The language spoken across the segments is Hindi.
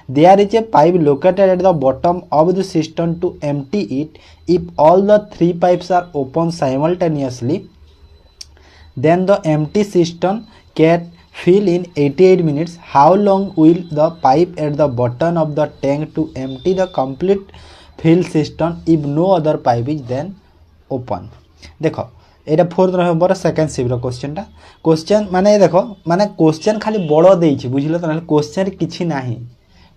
There is a pipe located at the bottom of the cistern to empty it. If all the three pipes are open simultaneously, then the empty cistern can fill in 88 minutes. How long will the pipe at the bottom of the tank to empty the complete fill cistern if no other pipe is then open? देखो एटा 4th नवंबर सेकंड शिफ्ट क्वेश्चन टा क्वेश्चन माने देखो माने क्वेश्चन खाली बड़ देछि बुझिलो त क्वेश्चन किछि नाही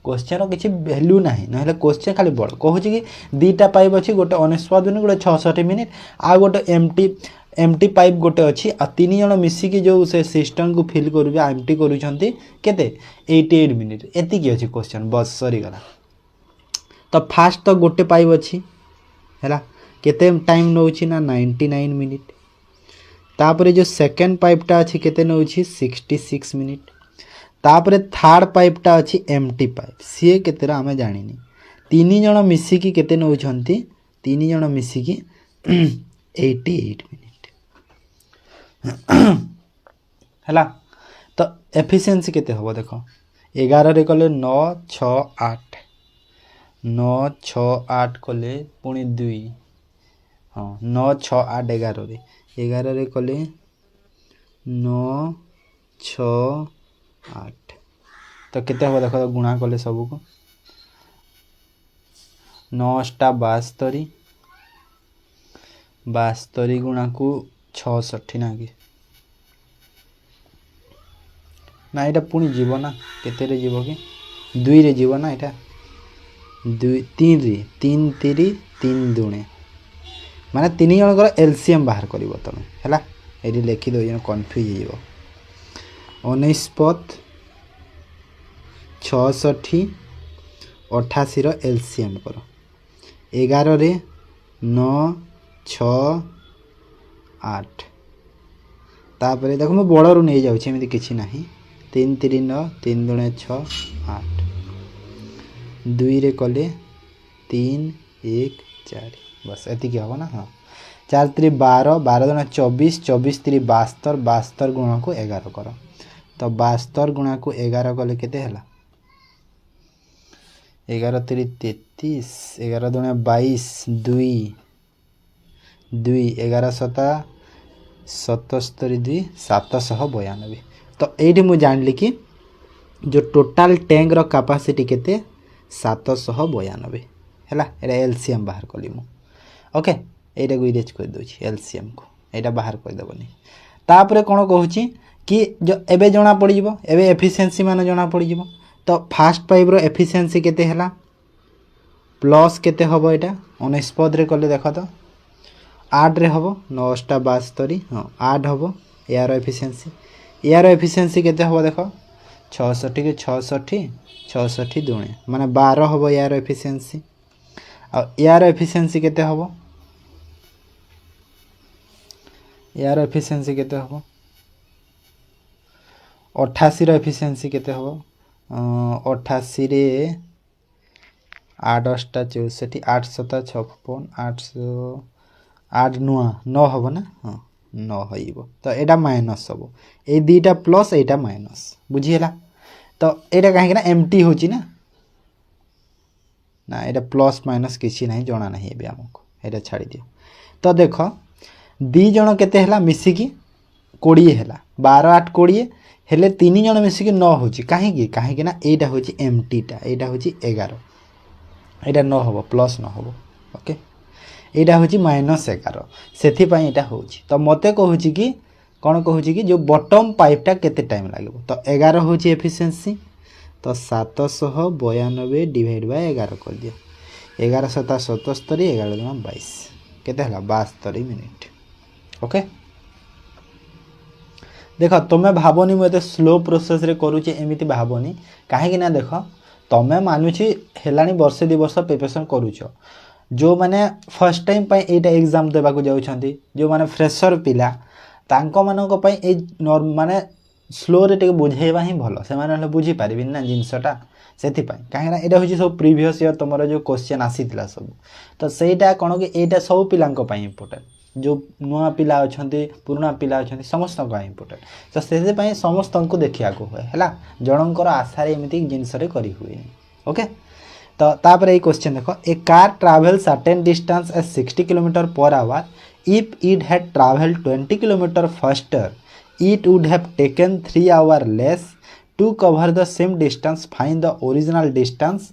क्वेश्चन किसी भैल्यू ना ना क्वेश्चन खाली बड़ कहूँ कि दीटा पाइप अच्छी गोटे 69 मिनिट गोटे 66 मिनिट आ गोटे एमटी पाइप गोटे अच्छी आ 3 जन मिसिकी जो से सिस्टम को फिल कर एमटी करते 88 मिनिट एतिकी अच्छी क्वेश्चन बस सरीगला। तो फास्ट तो गोटे पाइप अच्छी है केते टाइम नौ ना 99 मिनिट तापर जो सेकेंड पाइपटा अच्छी केते नौ 66 मिनिट तापर थर्ड पाइपटा अच्छी एमटी पाइप सी केतेरा आम जानी 3 जन मिसिकी केते नौछंती 3 जन मिसिकी 88 मिनिट है। तो एफिशिएंसी केते हबो देखो 11 रे कले 9 6 8 9 6 8 कले पुणी 2 हाँ 9 6 8 11 रे 11 रे कले 9 6 8 तो केते हम देखो गुणा कले सब को 9 टा 72 गुणा को 66 ना कि ना এটা पुणी जीव ना केते रे जीव कि 2 रे जीव ना এটা 2 3 रे 3 3 3 दुणे माने 3 जन एलसीएम बाहर करिवो तमे हैला एडी लिखि दो जन कंफ्यूज हो जीवो 19 पथ 66 88 रो एलसीएम करो 11 रे 9 6 8 तापर देखो मैं बड़ रू नहीं जाउछि एमिति किछि नाही 3 3 9 3 दुणे 6 8 2 रे कले 3 1 4 बस एतिकी हबो ना। हाँ 4 3 12 12 दुणे 24 24 3 72 72 गुणा को 11 करो तो 72 गुणा को 11 कले केते हला 11 3 33 11 दुणे 22 2 2 11 7 77 2 792 तो ये मुझे जानली कि जो टोटाल टैंक रो कैपेसिटी केते 792 हैला एटा एलसीएम बाहर कली मु ओके एटा को इरेज कर दोछि एलसीएम को एटा बाहर कर देबनी तापरे कोन कहूछि कि जो एबे जणा पड़ी जिवो एबे एफिशिएंसी मान जणा पड़ी जिवो तो फास्ट पाइप रो एफिशिएंसी केते हैला प्लस केते हबो एटा 19 पद रे कले देखो तो 8 रे हबो 9 टा 72 हां 8 हबो यार एफिशिएंसी केते हबो देखो 66 के 66 दुणे माने 12 हबो यार एफिशिएंसी आ यार एफिशिएंसी केते हबो यार एफिशिएंसी केते हबो 88 रो एफिशिएंसी केते हबो 88 रे 8 टा 64 8 7 56 800 8 9 हबो ना हां 9 हइबो तो एटा माइनस हबो ए दीटा प्लस एटा माइनस बुझियला तो एटा काहे ना एम्प्टी होची ना ना एटा प्लस माइनस किछि नाही जणा नाही एबे हमको एटा छाडी दियो तो देखो दी जण केते हला मिसिकी 20 हला 12 8 20 हेले 3 जण मिसिकी 9 होची काहे कि ना एटा होची एम्प्टी टा एटा होची 11 एटा 9 हबो प्लस 9 हबो ओके एटा होची माइनस 11 सेथि पई एटा होची तो मते कहूची कि कोन कहूची कि जो बॉटम पाइप टा केते टाइम लागबो तो 11 होची एफिशिएंसी तो 792 डिवाइड बाय 11 कर दियो 11 7 77 11 गुना 22 केते हला 72 मिनिट ओके। देखो तुम्हें भावनी मुझे स्लो प्रोसेस रे करूचे एमिति भावनी काहे ना देखो तमे मानुची हेलानी वर्षे 2 वर्ष प्रिपरेशन करूछ जो माने फर्स्ट टाइम पई एटा एग्जाम देबा को जाउछंती जो माने फ्रेशर पिला तांको मानको पई ए माने स्लो रे टेके बुझेबा ही भलो से माने बुझी पारिबिन ना जिंसटा सेथि पई काहे ना एटा होची सब प्रीवियस ईयर तमरो जो क्वेश्चन आसीतला सब तो सेटा कोन कि एटा सब पिलांको पई इंपोर्टेंट जो नुआ पिला अछंती पुराना पिला अछंती समस्त को इंपोर्टेंट तो सेथि पई समस्त को देखिया को होय हला जणंकर आशा रे एमिति जिंस रे करी हुए ओके तो तापर ये क्वेश्चन देखो a car travel certain distance at 60 kilometre per hour if it had travel 20 kilometre faster it would have taken 3 hours less to cover the same distance. Find the original distance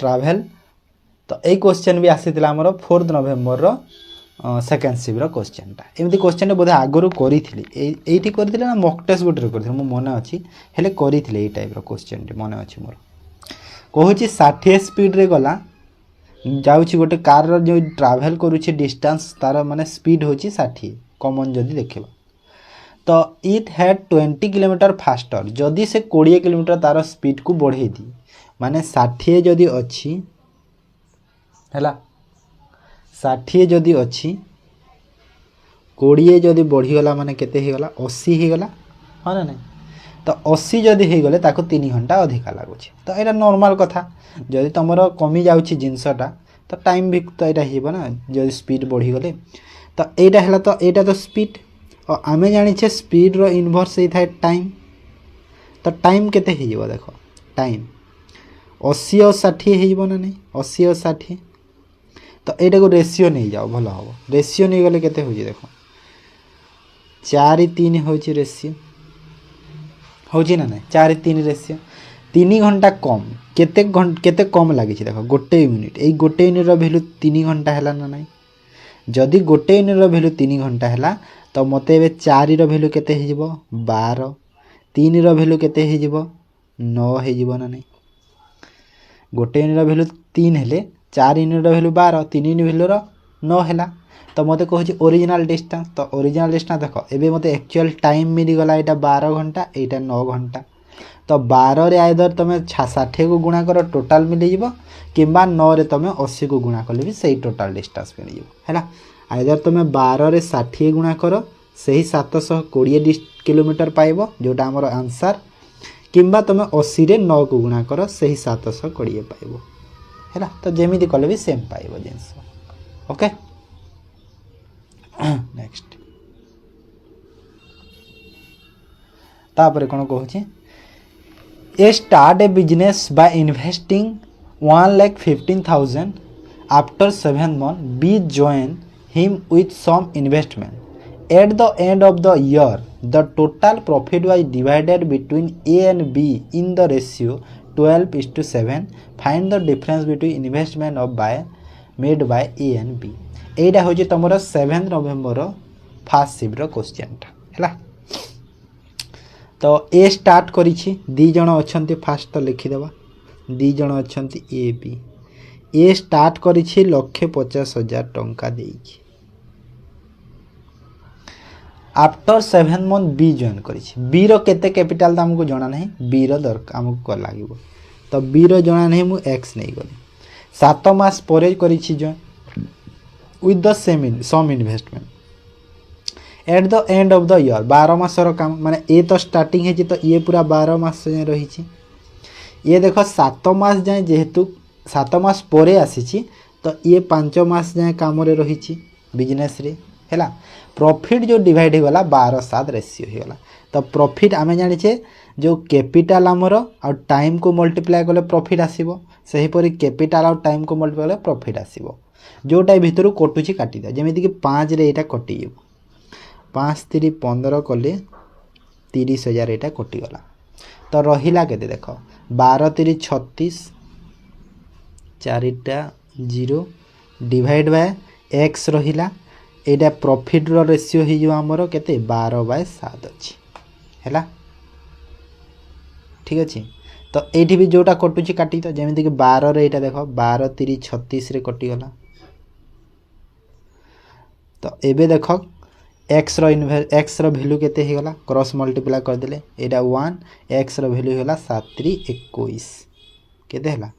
travel. तो ये क्वेश्चन भी आसीथिला हमर 4 नवेम्बर रो सेकेंड शिफ्ट रो क्वेश्चन टा एमती क्वेश्चन बोधे आगरू करिथिली एठी करिथिले ना मॉक टेस्ट गुटे करिथिले मो मने अछि हेले करिथिले ए टाइप रो क्वेश्चन टी मने अछि मोर कहूची 60 स्पीड रे गला जाउची गोटे कार रो जो ट्रैवल करूची डिस्टेंस तार माने स्पीड होची 60 कॉमन जदि देखिबा तो इट हैड 20 किलोमीटर फास्टर जदि से 20 किलोमीटर तार स्पीड को बढ़े दी माने 60 जदि अछि हैला 60 जदि अछि 20 जदि बढ़ी गला माने केते हे गला 80 हे गला हां ना नहीं तो 80 जदि हे गले ताको 3 घंटा अधिका लागुछि तो एटा नॉर्मल कथा जदि तमरो कमी जाउछि जिंसटा तो टाइम भी तो एटा हेबो ना जदि स्पीड बढ़ी गले तो एटा हला तो एटा तो स्पीड और आमे जानि छे स्पीड रो इनवर्स हे थाए टाइम तो टाइम केते हे जिवो देखो टाइम 80 और 60 हे जिवो ना नहीं 80 और 60 तो एटा को रेशियो नहीं जाओ भलो हो रेशियो नहीं गले केते हो जी देखो 4 3 हो जी रेशियो हो जी ना नहीं 4 3 रेशियो 3 घंटा कम केते कम लागी छी देखो गोटे यूनिट ए गोटे यूनिट रो वैल्यू 3 घंटा हैला ना नहीं जदि गोटे यूनिट रो वैल्यू 3 घंटा हैला तो मते एबे 4 रो वैल्यू केते हे जिवो 12 3 रो वैल्यू केते हे जिवो 9 हे जिवो ना नहीं गोटे यूनिट रो वैल्यू 3 हेले 4 यूनिट रो वैल्यू 12 3 यूनिट वैल्यू रो 9 हैला तो मते कहूची ओरिजिनल डिस्टेंस तो ओरिजिनल डिस्टेंस देखो एबे मते एक्चुअल टाइम मिली गला एटा 12 घंटा एटा 9 घंटा तो 12 रे आइदर तमे 60 को गुणा करो टोटल मिली जिवो किंबा 9 रे तमे 80 को गुणा करले भी सही टोटल डिस्टेंस मिली जिवो हैला आइदर तमे 12 रे 60 गुणा करो सही 720 किलोमीटर पाइबो जोटा हमर आंसर किंबा तमे 80 रे 9 को गुणा करो सही 720 पाइबो हैला तो जेमिति कले भी सेम पाइबो जिंस ओके नेक्स्ट तापर कोन कहूची a start a business by investing 1,15,000 after 7 months B join him with some investment at the end of the year the total profit was divided between A and B in the ratio 12:7 find the difference between investment of by made by A and B एटा होची तमरो 7 नवंबर रो फर्स्ट शिफ्ट रो क्वेश्चन था हैला तो ए स्टार्ट करी छी दी जण अछंती फास्ट तो लिखि देबा दी जण अछंती ए बी ए स्टार्ट करी छी 1,50,000 टंका देई छी आफ्टर 7 मंथ बी जॉइन करी छी बी रो केते कैपिटल त हमको जणा नहीं बी रो दरकार हमको लागिवो तो बी रो जणा नहीं मु एक्स नहीं गली 7 मास परे करी छी join with the some investment at the end of the year 12 मास रो काम माने ए तो स्टार्टिंग है तो ये पूरा 12 मास जाय रही छी ये देखो 7 मास जाय जेहेतु 7 मास परे आसी छी तो ये 5 मास जाय काम रे रही छी बिजनेस रे हैला प्रॉफिट जो डिवाइड हो गला 12:7 रेशियो हो गला तो प्रॉफिट आमे जानि छे जो कैपिटल हमरो और टाइम को मल्टीप्लाई करले प्रॉफिट आसीबो सही परी कैपिटल और टाइम को मल्टीप्लाई करले प्रॉफिट आसीबो जोटा भीतर कटुची काटी दे जेमिति कि 5 रे एटा कटि जेबो 5 3 15 कले 30,000 एटा कटि गला तो रहिला केते देखो 12 3 36 4टा 0 डिवाइड बाय x रहिला एटा प्रॉफिट रो रेशियो हि जो हमरो केते 12/7 अछि हैला ठीक अछि तो एठी भी जोटा कटुची काटी तो जेमिति कि 12 रे एटा देखो 12 3 36 रे कटि गला तो एबे देखो x रो वैल्यू केते हे गला क्रॉस मल्टीप्लाई कर देले एटा 1 x रो वैल्यू होला 7 3 21 केते हला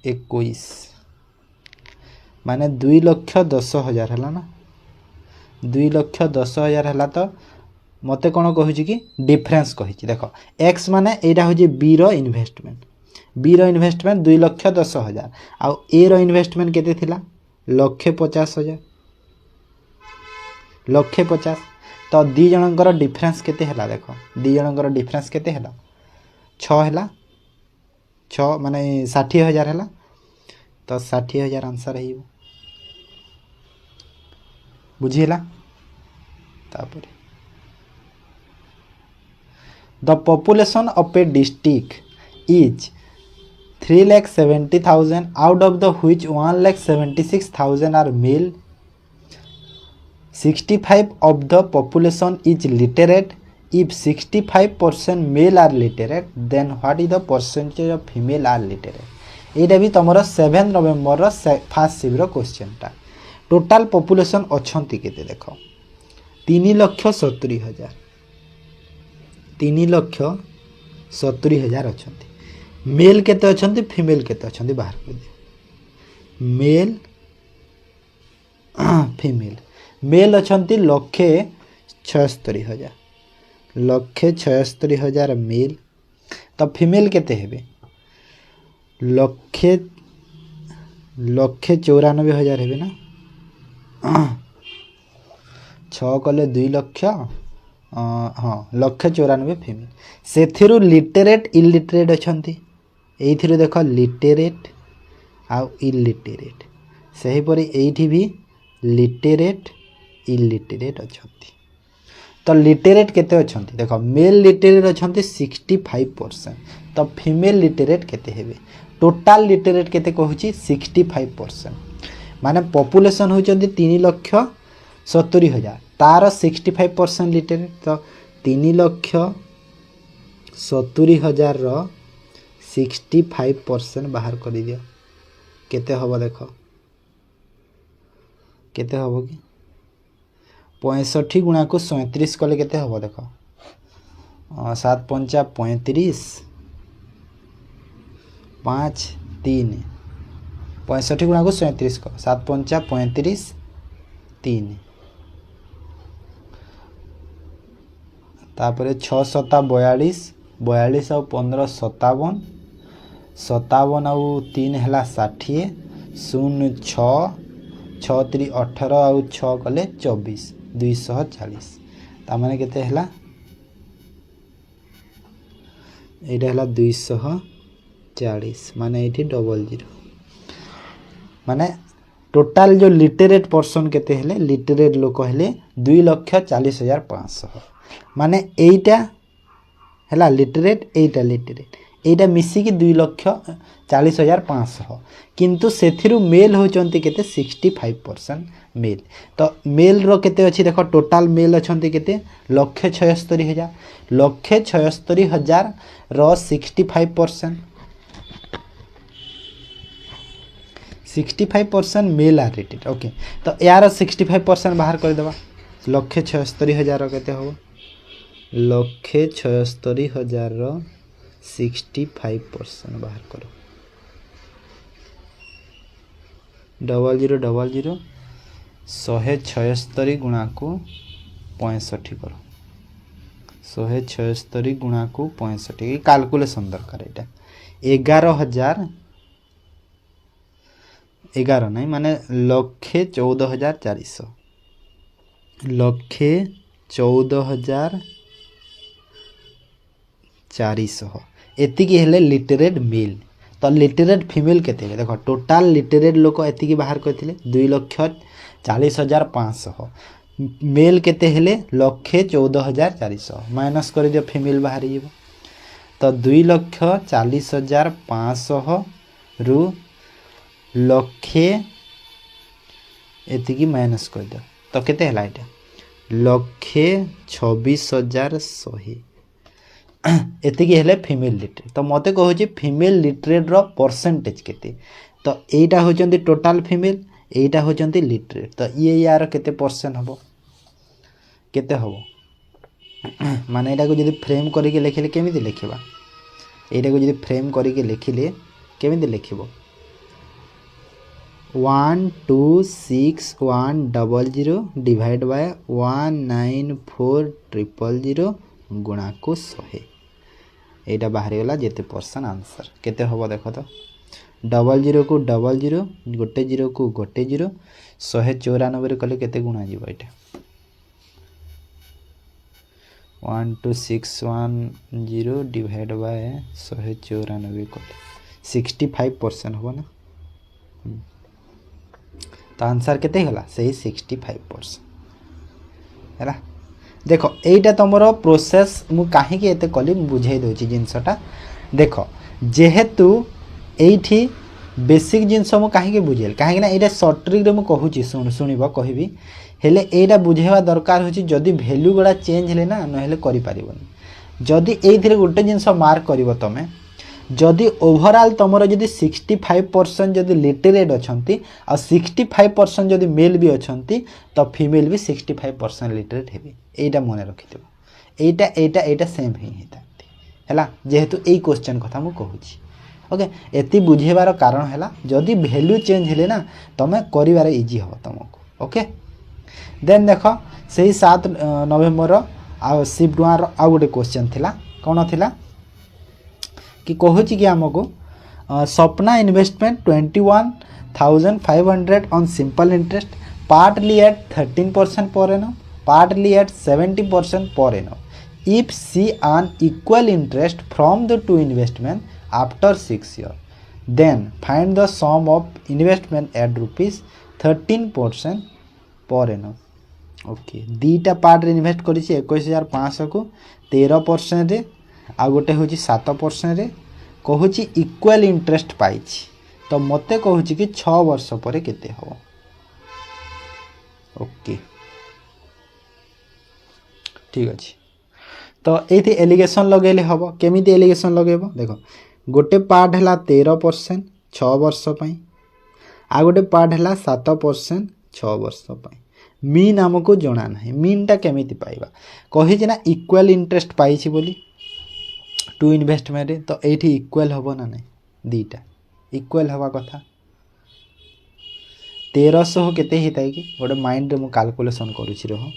21 माने 2,10,000 हला ना 2,10,000 हला तो मते कोन कहूची कि डिफरेंस कहिची देखो x माने एटा होची b रो इन्वेस्टमेंट 2,10,000 आ a रो इन्वेस्टमेंट केते थिला 1,50,000 1,50,000 तो दी जनकर डिफरेंस केते हला देखो दी जनकर डिफरेंस केते हला है 6 माने 60,000 है तो 60,000 आंसर है बुझीला तापर the population of A district is 3,70,000 out of the which 1,76,000 are male. 65 of the population is literate. If 65% male are literate, then what is the percentage of female are literate? एटा भी तुम 7 नवेम्बर फास्ट शिफ्ट क्वेश्चन टा टोटाल पॉपुलेशन अच्छी केते देख 3,70,000 3,70,000 अच्छा मेल केते अछंती फीमेल केते अछंती बाहर कर दे मेल फीमेल मेल अछंती 1,76,000 1,76,000 मेल तो फीमेल केते हेबे 1,94,000 हेबे ना 6 कले 2 लक्ष हाँ 1,94,000 फीमेल से लिटरेट इलिटरेट अछंती एइथिरो देख लिटरेट आउ इलिटरेट सेहीपरि एइठी भी लिटरेट इलिटरेट अछंती तो लिटरेट केते अछंती देख मेल लिटरेट अछंती 65% तो फीमेल लिटरेट केते हेबे टोटाल लिटरेट केते कहूची 65% माने पॉपुलेशन होचंती 3,70,000 तार 65% लिटरेट तो 3,70,000 रो 65% बाहर कर दियो केते हबो देख केते हबो कि 65 गुणा को 37 कले केते हबो देख 7 पंचा 35 5 3 65 गुणा को 37 को 7 पंचा 35 3 तापरे 6 सता 42 42 और 15 57 57 आउ 3 है 60 0 6 6 3 18 आउ 6 कले 24 240 तामाने केते हला एटा हला 240 माने एठी डबल जीरो माने टोटाल जो लिटरेट पर्सन केते हेले लिटरेट लोक हेले 2,40,500 माने एटा हला लिटरेट एटा लिटरेट एटा मिसी की 2,40,500 किंतु सेथिरु मेल होचंती केते 65% मेल तो मेल रो केते अछि देखो टोटाल मेल अछंती केते 1,76,000 1,76,000 रो 65% मेल आर रेटेड ओके तो यार 65% बाहर कर देबा 1,76,000 केते हो 1,76,000 रो 65% बाहर करो 0000 176 गुणा को 65 करो 176 गुणा को 65 कैलकुलेशन दरकार एटा 11,000 11 नहीं माने 1,14,400 1,14,400 एतिकी हेले लिटरेट मेल तो लिटरेट फीमेल केते देखो टोटाल लिटरेट लोक एतिकी बाहर करथिले 2,40,500 मेल केते हेले 1,14,400 माइनस कर दियो फीमेल बाहर जीवो तो 2,40,500 रु लक्षे एतिकी माइनस कर दियो तो केते हला एटा 1,26,100 एतिकी हेले फीमेल लिटरेट तो मते कहूची फीमेल लिटरेट रो परसेंटेज केते तो एटा होचंती टोटल फीमेल एटा होचंती लिटरेट तो ये यार केते परसेंट हबो माने एटा को जदी फ्रेम करके लिखिले केमिति लिखिबा एटा को जदी फ्रेम करके लिखिले केमिति लिखिबो 126,100 डिवाइड बाय 194,000 गुणा को 100 एटा बाहर गला जेते परसेंट आंसर केते हबो देखो तो 00 को 00 गोटे 0 को गोटे 0 194 कले केते गुणा जीवो एटा 1261 डिवाइड बाय 194 कले 65% हम ना। तो आंसर केते होला सही 65% है। देख यहीटा तुम प्रोसेस मु कहीं एते कली बुझे दूसरी जिनसटा देख जेहेतु एठी बेसिक जिनस मु कहीं बुझेल कहीं यहाँ सर्ट ट्रिक मुझे कहूँ शुणव कहबी हेले एटा बुझेवा दरकार होची जदि वैल्यू गुड़ा चेंज हेले ना नहेले करि पारिबनी। जदि एथिरे गोटे जिनस मार्क करिवो तमे जदि ओवरऑल तुमर जदि 65% जदि लिटरेट अछंती आ 65% जदि मेल भी अछंती तो फीमेल भी 65% लिटरेट हेबी। एटा मने रखिथिबो एटा एटा एटा सेम ही हेतांती हैला जेहेतु एई क्वेश्चन कथा मु कहूची। ओके एति बुझेबार कारण हैला जदि वैल्यू चेंज हेले ना तमे करिवार इजी हो तुमको। ओके देन देख से 7 नवेम्बर आ शिफ्ट 1 आ गोटे क्वेश्चन थिला कौन थिला कि कहूँ कि आमको सपना investment 21,500 on simple interest partly at 13% पर annum partly at 70% per annum if she an equal interest from the two investment after 6 years then find the sum of investment at rupees 13% पर एनम। ओके दीटा पार्ट इन्वेस्ट कर 21,500 को 13% रे आ गोटे हूँ 7% रे कहूँ इक्वाल इंटरेस्ट पाई तो मते कहूँ कि 6 वर्ष पर केते हो। ओके ठीक अच्छे तो ये एलिगेशन लगेले हम केमी एलिगेशन लगेब देख गोटे पार्ट है 13% 6 वर्ष आ गोटे पार्ट है 7% 6 वर्ष मीन आमको जना ना मीनटा केमी पाइबा कही ना इक्वाल इंटरेस्ट पाई बोली टू इन्वेस्टमेंट तो ये इक्वाल हम ना नहीं दीटा इक्वाल हवा कथा 1300 केते होता है कि गोटे माइंड में कैलकुलेशन करुँच रह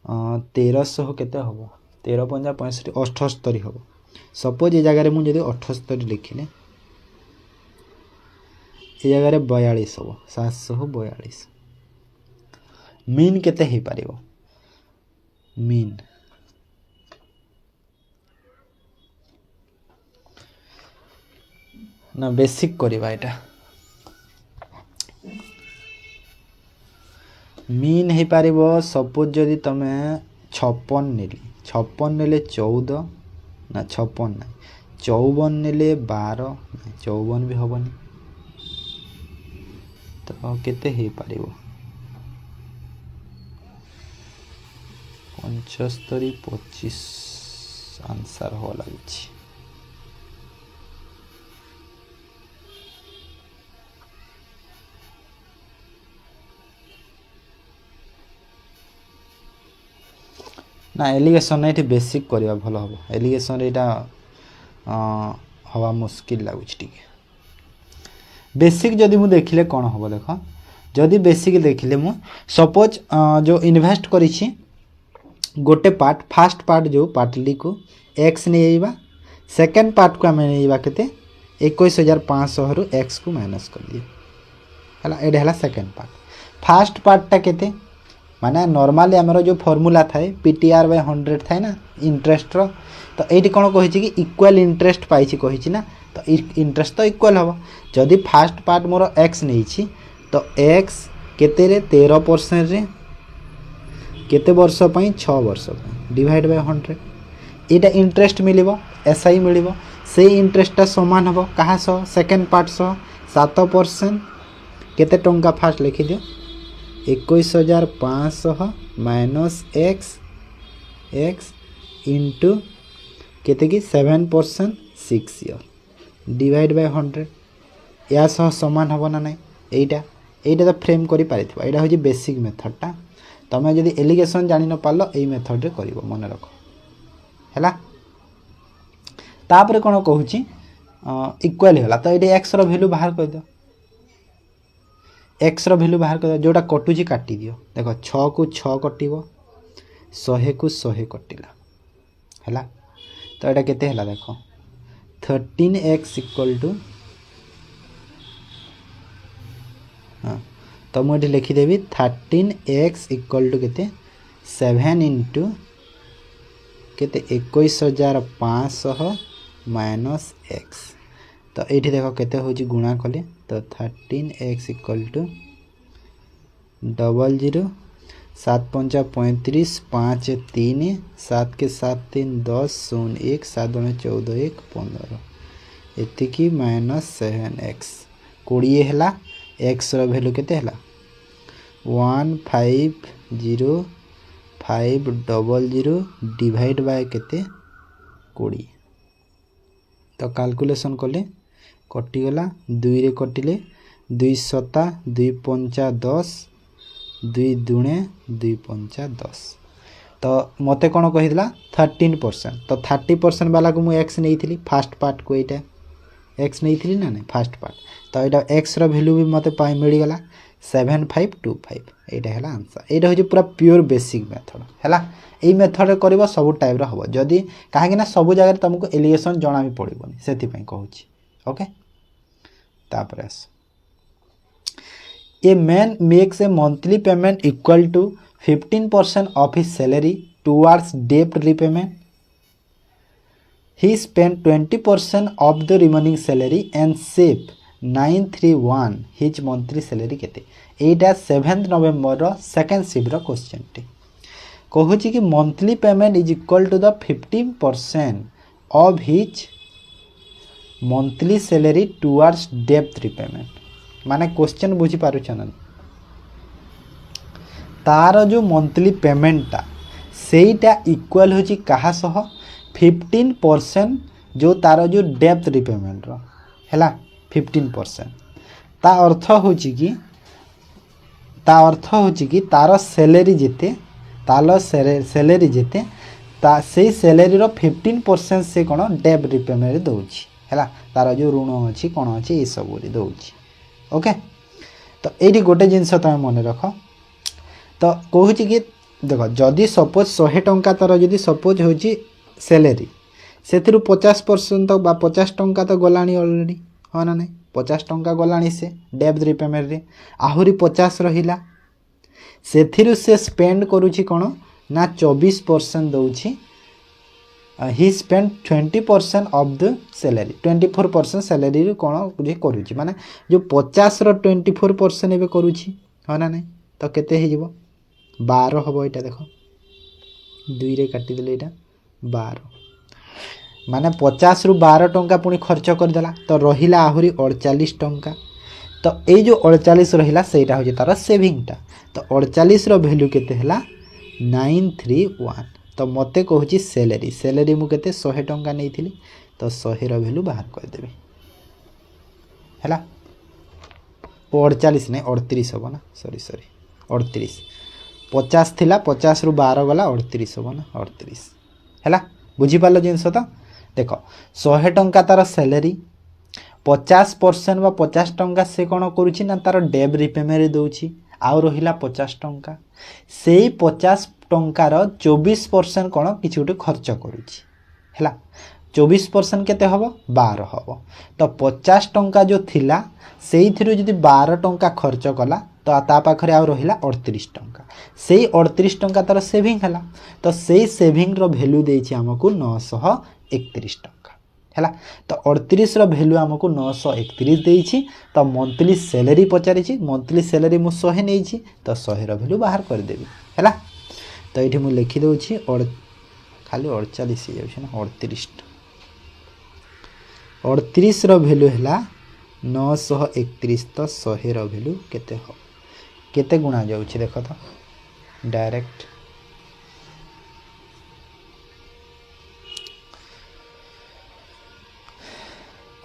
1300 केते हम 13 पंजा 65 78 हम सपोज ये जगह मुझे 78 लिखिले ये जगह 42 हम 742 मीन केते ही पारिबो मीन ना बेसिक करिबा एटा मीन ही पारिबो सपोज जदि तमे 56 नेले 14 ना 56 ना 54 नेले 12 54 भी हबनी तो केते ही पारिबो 75 25 आंसर हो लगी। ना एलिगेशन ये बेसिक करवा भल हम एलिगेशन यहाँ हवा मुस्किल लगुच टी बेसिक जदि मु देखिले कौन हम देख जदि बेसिक देखिले मु सपोज जो इन्वेस्ट करिछि गोटे पार्ट फास्ट पार्ट जो पार्टली को एक्स नहीं सेकेंड पार्ट को आम नहीं के 21,500 रु एक्स को माइनस कर दिए है ये सेकेंड पार्ट फास्ट पार्टा केते माने नॉर्मली आमर जो फॉर्मूला थाए PTR बाय 100 थाए ना इंटरेस्ट रो तो ये कौन कही कि इक्वाल इंटरेस्ट पाई कही ना तो इंटरेस्ट तो इक्वाल हम जदि फास्ट पार्ट मोर एक्स नहीं तो एक्स केते रे 13% रे केते वर्ष 6 वर्ष डिवाइड बाय 100 यहाँ इंटरेस्ट मिलिबो SI मिलिबो से इंटरेस्टा समान हम कहाँ सह सेकेंड पार्ट सह 7% केते टंका फास्ट लिखि दियो 21,500 माइनस एक्स इंटू केते कि 7% 6 ईयर डिवाइड बाय 100 या सह समान हम ना नहीं एटा तो फ्रेम करि पारिथिबो एटा होची बेसिक मेथडटा तमें जदि एलिगेशन जानि न पारलो एई मेथड रे करिवो मन रख हैला तापर कोन कहूची इक्वल होला तो ये एक्स रो वैल्यू बाहर कर दो एक्स रो वैल्यू बाहर कर दो जोटा कटुची काटी दियो देखो 6 को 6 कटिवो 100 को 100 कटिला हैला तो एटा केते हैला देखो 13x इक्वल टू हाँ तो मुझे लिखिदेवी 13x इक्वल टू केते 7 इंटू केते 21,500 माइनस एक्स तो ये देख केते होची गुणा कले तो 13x इक्वल टू 00 7 5 35 5 3 7 के 7 3 10 0 1 7 2 14 1 15 एतिकी माइनस 7x 20 है एक्स रैल्यू केते है 150,500 डिवाइड बाय केते 20 तो कैलकुलेशन कले कटिगला 2 रे कटिले 2 7 2 5 10 2 दुणे 2 5 10 तो मते कौन कहीला 13% तो 30% वाला को मु एक्स नहीं थी फास्ट पार्ट को यहाँ एक्स नहीं थी ना नहीं फास्ट पार्ट तो यहाँ एक्स वैल्यू भी मते पाई मिल गला 7525 यहाँ है आंसर यहाँ हूँ पूरा प्योर बेसिक मेथड है यही मेथड कर सब टाइप हम जदि कहीं सब जगह तुमको एलिगेशन जना भी पड़ोनी से कहूँ ओके तापर आस a man makes a monthly payment equal to 15% of his salary towards डेब्ट repayment he spend 20% of the remaining salary and save 931 his monthly salary केते एटा 7 नवेम्बर सेकेंड शिफ्ट क्वेश्चन टी कहूँ कि monthly payment is equal to the 15% of his monthly salary towards डेब्ट रिपेमेंट माने क्वेश्चन बुझी पारुछ ना तार जो मंथली पेमेंटा सेटा इक्वल होची कहा सह 15% जो तार जो डेब्ट रिपेमेंट रो हैला 15% ता अर्थ होची कि तार सैलरी जेते तालो सैलरी जेते ता से सैलरी रो 15% से कोन डेब्ट रिपेमेंट दउची हैला तार जो ऋण अछि कोन अछि ए सब रे दउची ओके तो ये गोटे जिनस तुम मन रख तो कहूँ कि देख जदि सपोज 100 टंका तार जदि सपोज हूँ सैलरी से 50% तो 50 टंका तो गला अलरेडी हाँ ना नहीं 50 टंका गला से डेब्ट रिपेमेंट रे आहरी 50 रहिला से स्पेंड करुछि कोन ना 24% दउछि he spend 20% of the salary 24% salary कौन करुँची माने जो 50 रो 24% एवं करुँची हाँ ना नहीं तो केते हो 12 हम यहाँ देख 2 रे काटिदेले यहाँ 12 माने 50 रु 12 टंका पुणी खर्च करदेला तो रहिला आहरी 48 टंका तो ये जो 48 रहिला सेटा हो तार सेविंगटा तो 48 रो वैल्यू केते हला 931 तो मते कहूँ सैलरी मुझे 100 टंका नहीं थी तो 100 वैल्यू बाहर करदेवी है 48 नहीं 38 हम ना सॉरी 38 50 थिला 50 रु 12 गला 38 हम ना 38 है बुझीपार जिनस तो देख 100 टंका तार सैलरी 50% व 50 टंका से कौन करुँची ना तार डेब्ट रिपेमेंट दौची आउ रहिला 50 टंका से 50 टंकार 24% कौन किसी गोटे खर्च करुँची है 24% केते हम 12 हम तो 50 टंका जो थिला से जदि 12 टंका खर्च कला तो ता पाखरे आउ रहिला 38 टंका से 38 टंका तार सेविंग है तो से सेविंग रो वैल्यू देछि हमको 931 टंका है तो 38 रो वैल्यू हमको 931 देछि तो मंथली सैलरी पचारि मंथली सैलरी मु 100 नहीं तो 100 रो वैल्यू बाहर कर देबी है तो ये मुझे लिखिदे खाली 48 हो जाए 38 रो वैल्यू है 931 तो 100 रो वैल्यू केते हो केते गुणा जाउछि देख तो डायरेक्ट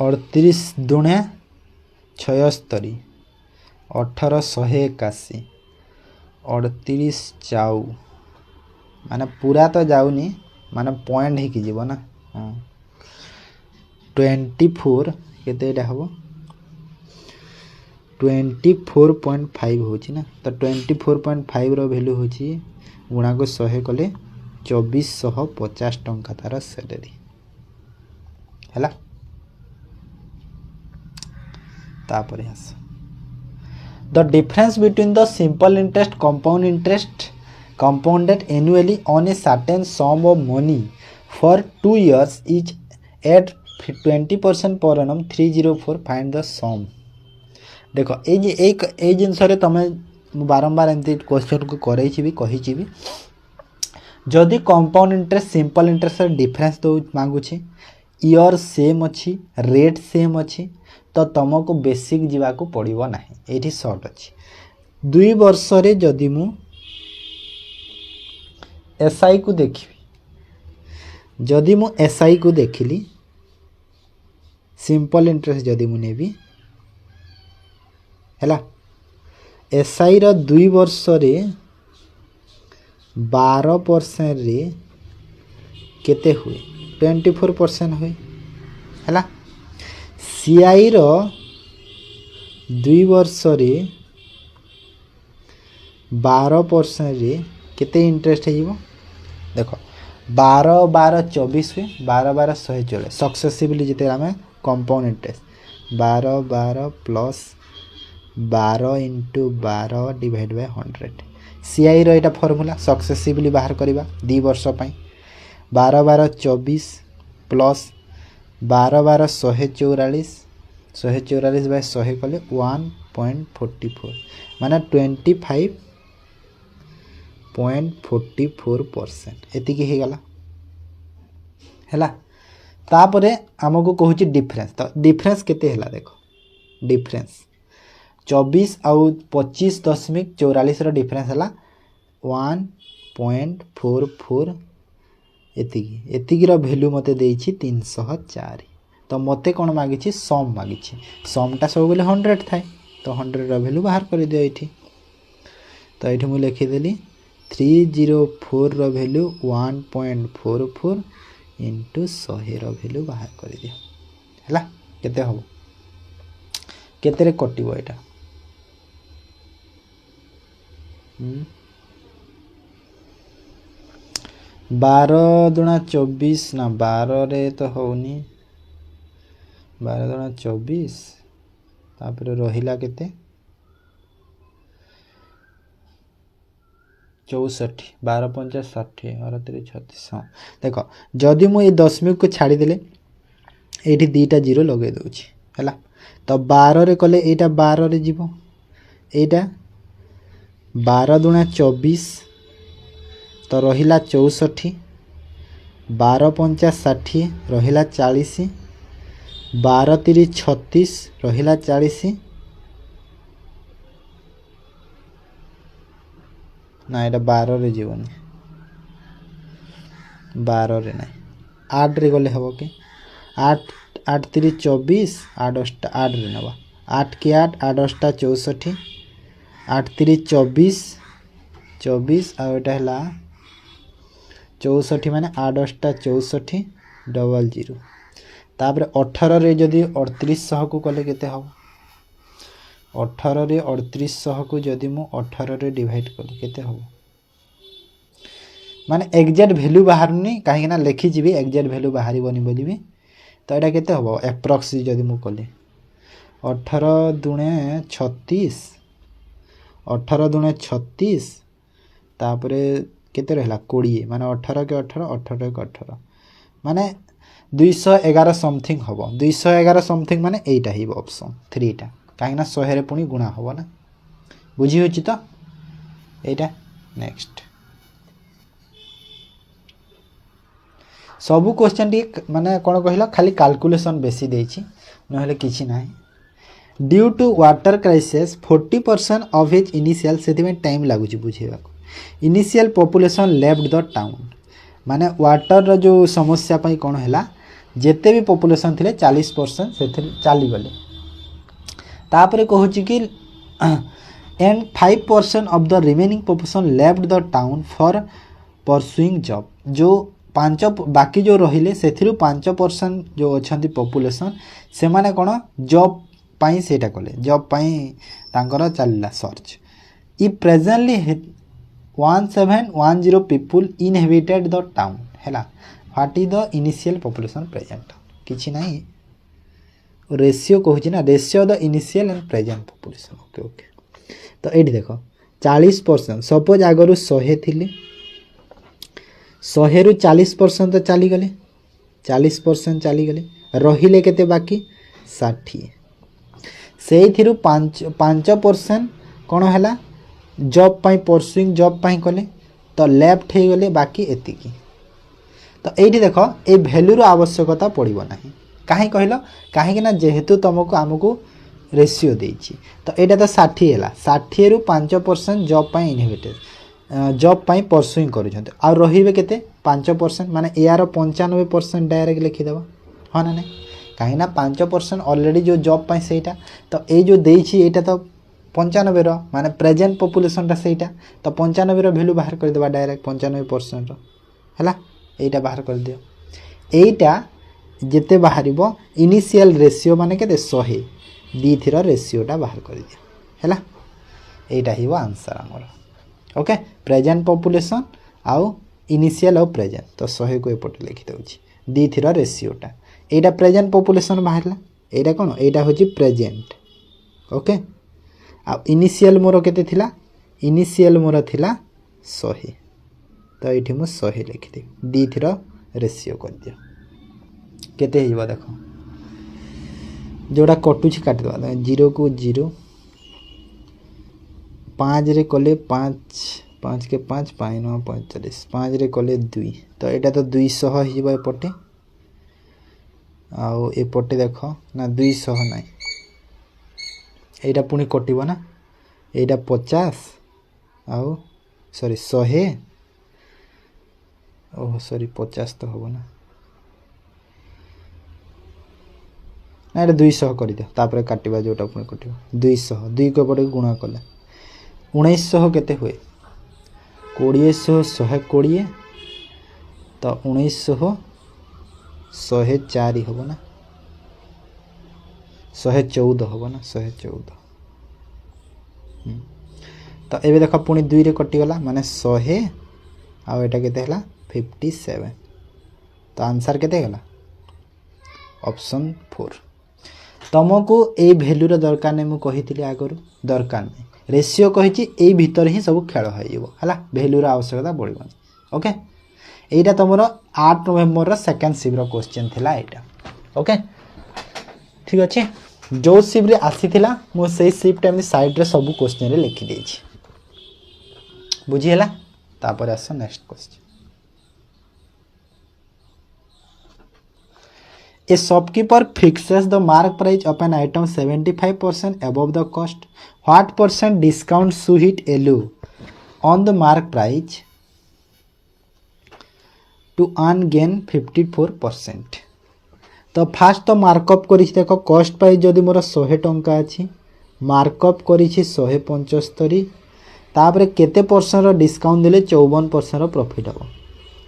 अड़तीस दुणे 76 1881 38 चाउ माने पूरा तो जाऊनी माने पॉइंट ही जीव ना 24 केते हम 24.5 होची ना तो 24.5 रो वैल्यू होची गुणा को 100 कले 2450 टंका तार सैलरी है तापर the difference between the simple interest compound interest compounded annually on a certain sum of money for 2 years each at 20% per annum 304 find the sum। देख ये जिनस तुम बारंबार एमती क्वेश्चन को करें कही जदि compound interest simple interest difference दो मांगुଛି ईयर सेम अच्छी रेट सेम अच्छी तो तुमको बेसिक जावाक पड़ो ना ये सर्ट अच्छी 2 वर्ष जदि मु एसआई को देखी जदि मु एसआई को देखिली सिंपल इंटरेस्ट जदि मु नेबी हैला एसआई रो 2 वर्ष रे 12% रे केते हुए 24% हुए हैला सीआई रो 2 वर्ष रे 12% रे केते इंटरेस्ट है देख 12 12 24 हुए 12 12 140 सक्सेसिवली जिते आम compound interest 12 12 plus 12 into 12 divide by 100 CI रो एटा फॉर्मूला सक्सेसिवली बाहर करवा 2 वर्ष पई 12 12 24 प्लस 12 12 144 144 बाय 100 कले 1.44 माने 25.44% एतिकी हे गला हैला तापरे हमको कहूची डिफरेंस तो डिफरेंस केते हैला देखो डिफरेंस 24 आउ 25.44 रो डिफरेंस हैला 1.44 एतिकी रो वैल्यू मते देइछि 304 तो मते कोन मागिछि सम मागिछि समटा सब बेले 100 थाए तो 100 रो वैल्यू बाहर कर दियो एठी तो एठी मु लिखि देली 304 रो वैल्यू 1.44 इंटू 100 रो वैल्यू बाहर कर दियो हैला केते हो केते रे कटिबो एटा 12 दुना 24 ना 12 रे तो होनी 12 दुना 24 तापर रहिला केते 64 12 50 60 और 36 हाँ देख जदि मु ये दशमिक को छाड़ी देले एठी दीटा जीरो लगे दोछि हैला तो 12 रे कले एटा 12 रे जीवो एटा 12 दुना 24 तो रहिला 64 12 50 60 रहिला 40 12 30 36 रहिला 40 ना एटा 12 रे जीवनी 12 रे ना 8 रे गले हबो के 8 8 3 24 8 8 रे नबा 8 के 8 8 8 64 8 3 24 24 आ एटा हला 64 माने 8 8 64 डबल 0 तापर 18 रे जदी 3800 को कले केते हबो 18 रे 3800 को जदी मु 18 रे डिवाइड कली केते हबो माने एग्जैक्ट वैल्यू बाहरनी काहे ना लिखि जीबी एग्जैक्ट वैल्यू बाहरी बनी बोलिबी तो एटा केते हबो एप्रोक्स जदी मु कली 18 दुणे 36 18 दुणे 36 तापरे केते रहला 20 माने 18 के 18 18 के 18 माने 211 समथिंग हबो 211 समथिंग माने एटा ही ऑप्शन 3 टा काहे ना 100 रे पुनी गुणा हबो ना बुझी होची तो एटा नेक्स्ट सबु क्वेश्चन टी माने कोन कहिला खाली कैलकुलेशन बेसी देछि नहले किछि नाही due to water crisis 40% of his initial सेति में टाइम लागु छि बुझेबा को initial population left the town माने वाटर रो जो समस्या पई कोन हैला जेते भी पॉपुलेशन थिले 40% सेथे चाली गले तापरे कहूची कि and 5% of the remaining population left the town for pursuing job जो 5 बाकी जो रहिले सेथिरु 5% जो अछंती पॉपुलेशन से माने कोन जॉब पाई सेटा कले जॉब पाई तांकर चलला search E presently 1710 people inhabited the town हैला what is the initial population present किछि नाही रेशियो कहूची ना ratio the initial and present population okay okay तो एडी देखो 40%। सपोज आगु 100 थिले 100 रु 40% तो चलीगले 40% चलीगले रहिले केते बाकी 60 से 5% कौन है जॉब पाई परसुइंग जॉब पाई कले तो लेफ्ट हो गले बाकी एतिकी। तो ये देख ये भैल्यूर आवश्यकता पड़ो ना कहीं कहल कहीं जेहेतु तुमको आमको रेशियो देछि तो यहाँ तो 60 है 60 रु 5% जॉब पाई इनहिबिटेड जॉब पाई परसुइंग करुछन्ते आ रहिबे केते 5% माने यार 95% डायरेक्ट लिखिदेव हाँ ना नहीं कहीं 5% ऑलरेडी जो जॉब पाई सेटा तो ये जो देछि एटा तो 95 रो माने प्रेजेंट पॉपुलेशन टा सेटा तो 95 रो वैल्यू बाहर कर देबा डायरेक्ट 95% रो हला एटा बाहर कर दियो एटा जेते बाहरिबो इनिशियल रेशियो माने केते 100 दी थीर रेशियोटा बाहर कर दियो हैला एटा हिबो आंसर हमर ओके प्रेजेंट पॉपुलेशन आउ इनिशियल और प्रेजेंट तो 100 को एपटे लिखि दउची दी थीर रेशियोटा एटा प्रेजेंट पॉपुलेशन बाहरला एटा कोन एटा होची प्रेजेंट ओके आ इनिशियल मोर केते थिला इनिशियल मोर थिला 100 तो एठी मु 100 लिखि दे दी थीर रेशियो कर दियो केते हिबो देखो जोड़ा कटुची काट दवा 0 को 0 5 रे कले 5 5 के 5 5 9 45 5 रे कले 2 तो एटा तो 200 हिबो एपटे आउ एपटे देखो ना 200 नाही एटा पुनी कटिबो ना एटा 50 आउ सॉरी 100 ओह सॉरी 50 तो होबो ना ना 200 कर दियो तापर काटिबा जोटा पुनी कटिबो 200 2 को पटे गुणा कले 1900 केते हुए 2000 120 तो 1900 104 होबो ना 114 होबो ना 114 तो एबे देखो पुनी 2 रे कटि गला माने 100 आ एटा केते हला 57 तो आंसर केते गला ऑप्शन 4 तुमको ए भैल्यूर दरकार नहीं मुझे कही आगु दरकार नहीं रेशियो कही ए भितर ही सब खेल है भैल्यूर आवश्यकता बढ़ ओके यहाँ तुम 8 नवेम्बर सेकेंड शिफ्ट क्वेश्चन थिला एटा ओके ठीक अच्छे जो शिफ्ट आसी मुझे शिफ्ट एम साइड रे सब क्वेश्चन रे लिखी देछि बुझीला तापर आस next question A shopkeeper fixes the mark price of an item 75% above the cost. What percent discount should it allow on the mark price to earn gain 54%? तो फास्ट तो मार्कअप करी देखो कॉस्ट प्राइस जदि मोर 100 टंका अछि मार्कअप करी 175 तापर केते परसेंट डिस्काउंट देले 54% प्रॉफिट हो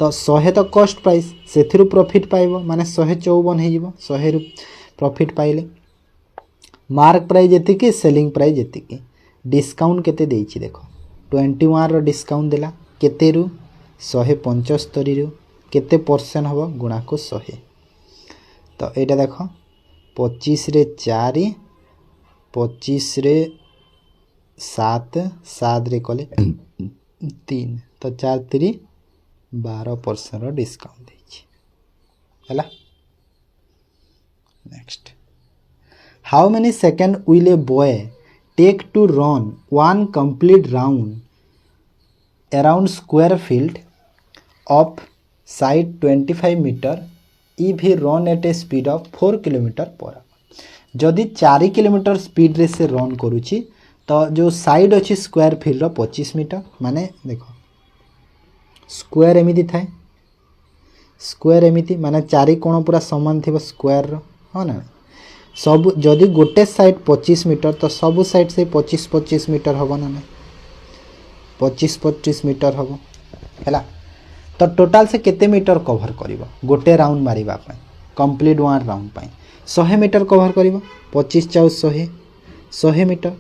तो 100 तो कॉस्ट प्राइस से प्रॉफिट पाइबो माने 154 हो 100 रु प्रॉफिट पाइले मार्क प्राइस जेतिकी सेलिंग प्राइस जेतिकी डिस्काउंट केते देछि देखो 21 रो डिस्काउंट देला केते रु 175 रु केते परसेंट हो गुणा को 100 तो एटा देखो 25 रे 4 25 रे 7 7 रे कले 3 तो 4 3 12% डिस्काउंट देछि हैला next how many second will a boy take to run one complete round around square field of side 25 metre if he run at a speed of 4 kilometre per hour जदि 4 किलोमीटर स्पीड रे से रन करूची तो जो साइड अच्छी स्क्वायर फील्ड 25 मीटर माने देखो स्क्वायर एमिति थाए स्क्वायर एमिति माने 4 कोण पूरा समान थी स्क्वायर रो हाँ ना सब जदि गोटे साइड 25 मीटर तो सब साइड से 25 मीटर हम ना ना 25 मीटर हम है तो टोटाल से केते मीटर कवर करिवो गोटे राउंड मारिबा पय कंप्लीट वन राउंड पय 100 मीटर कवर करिवो 25 चाउ 100 मीटर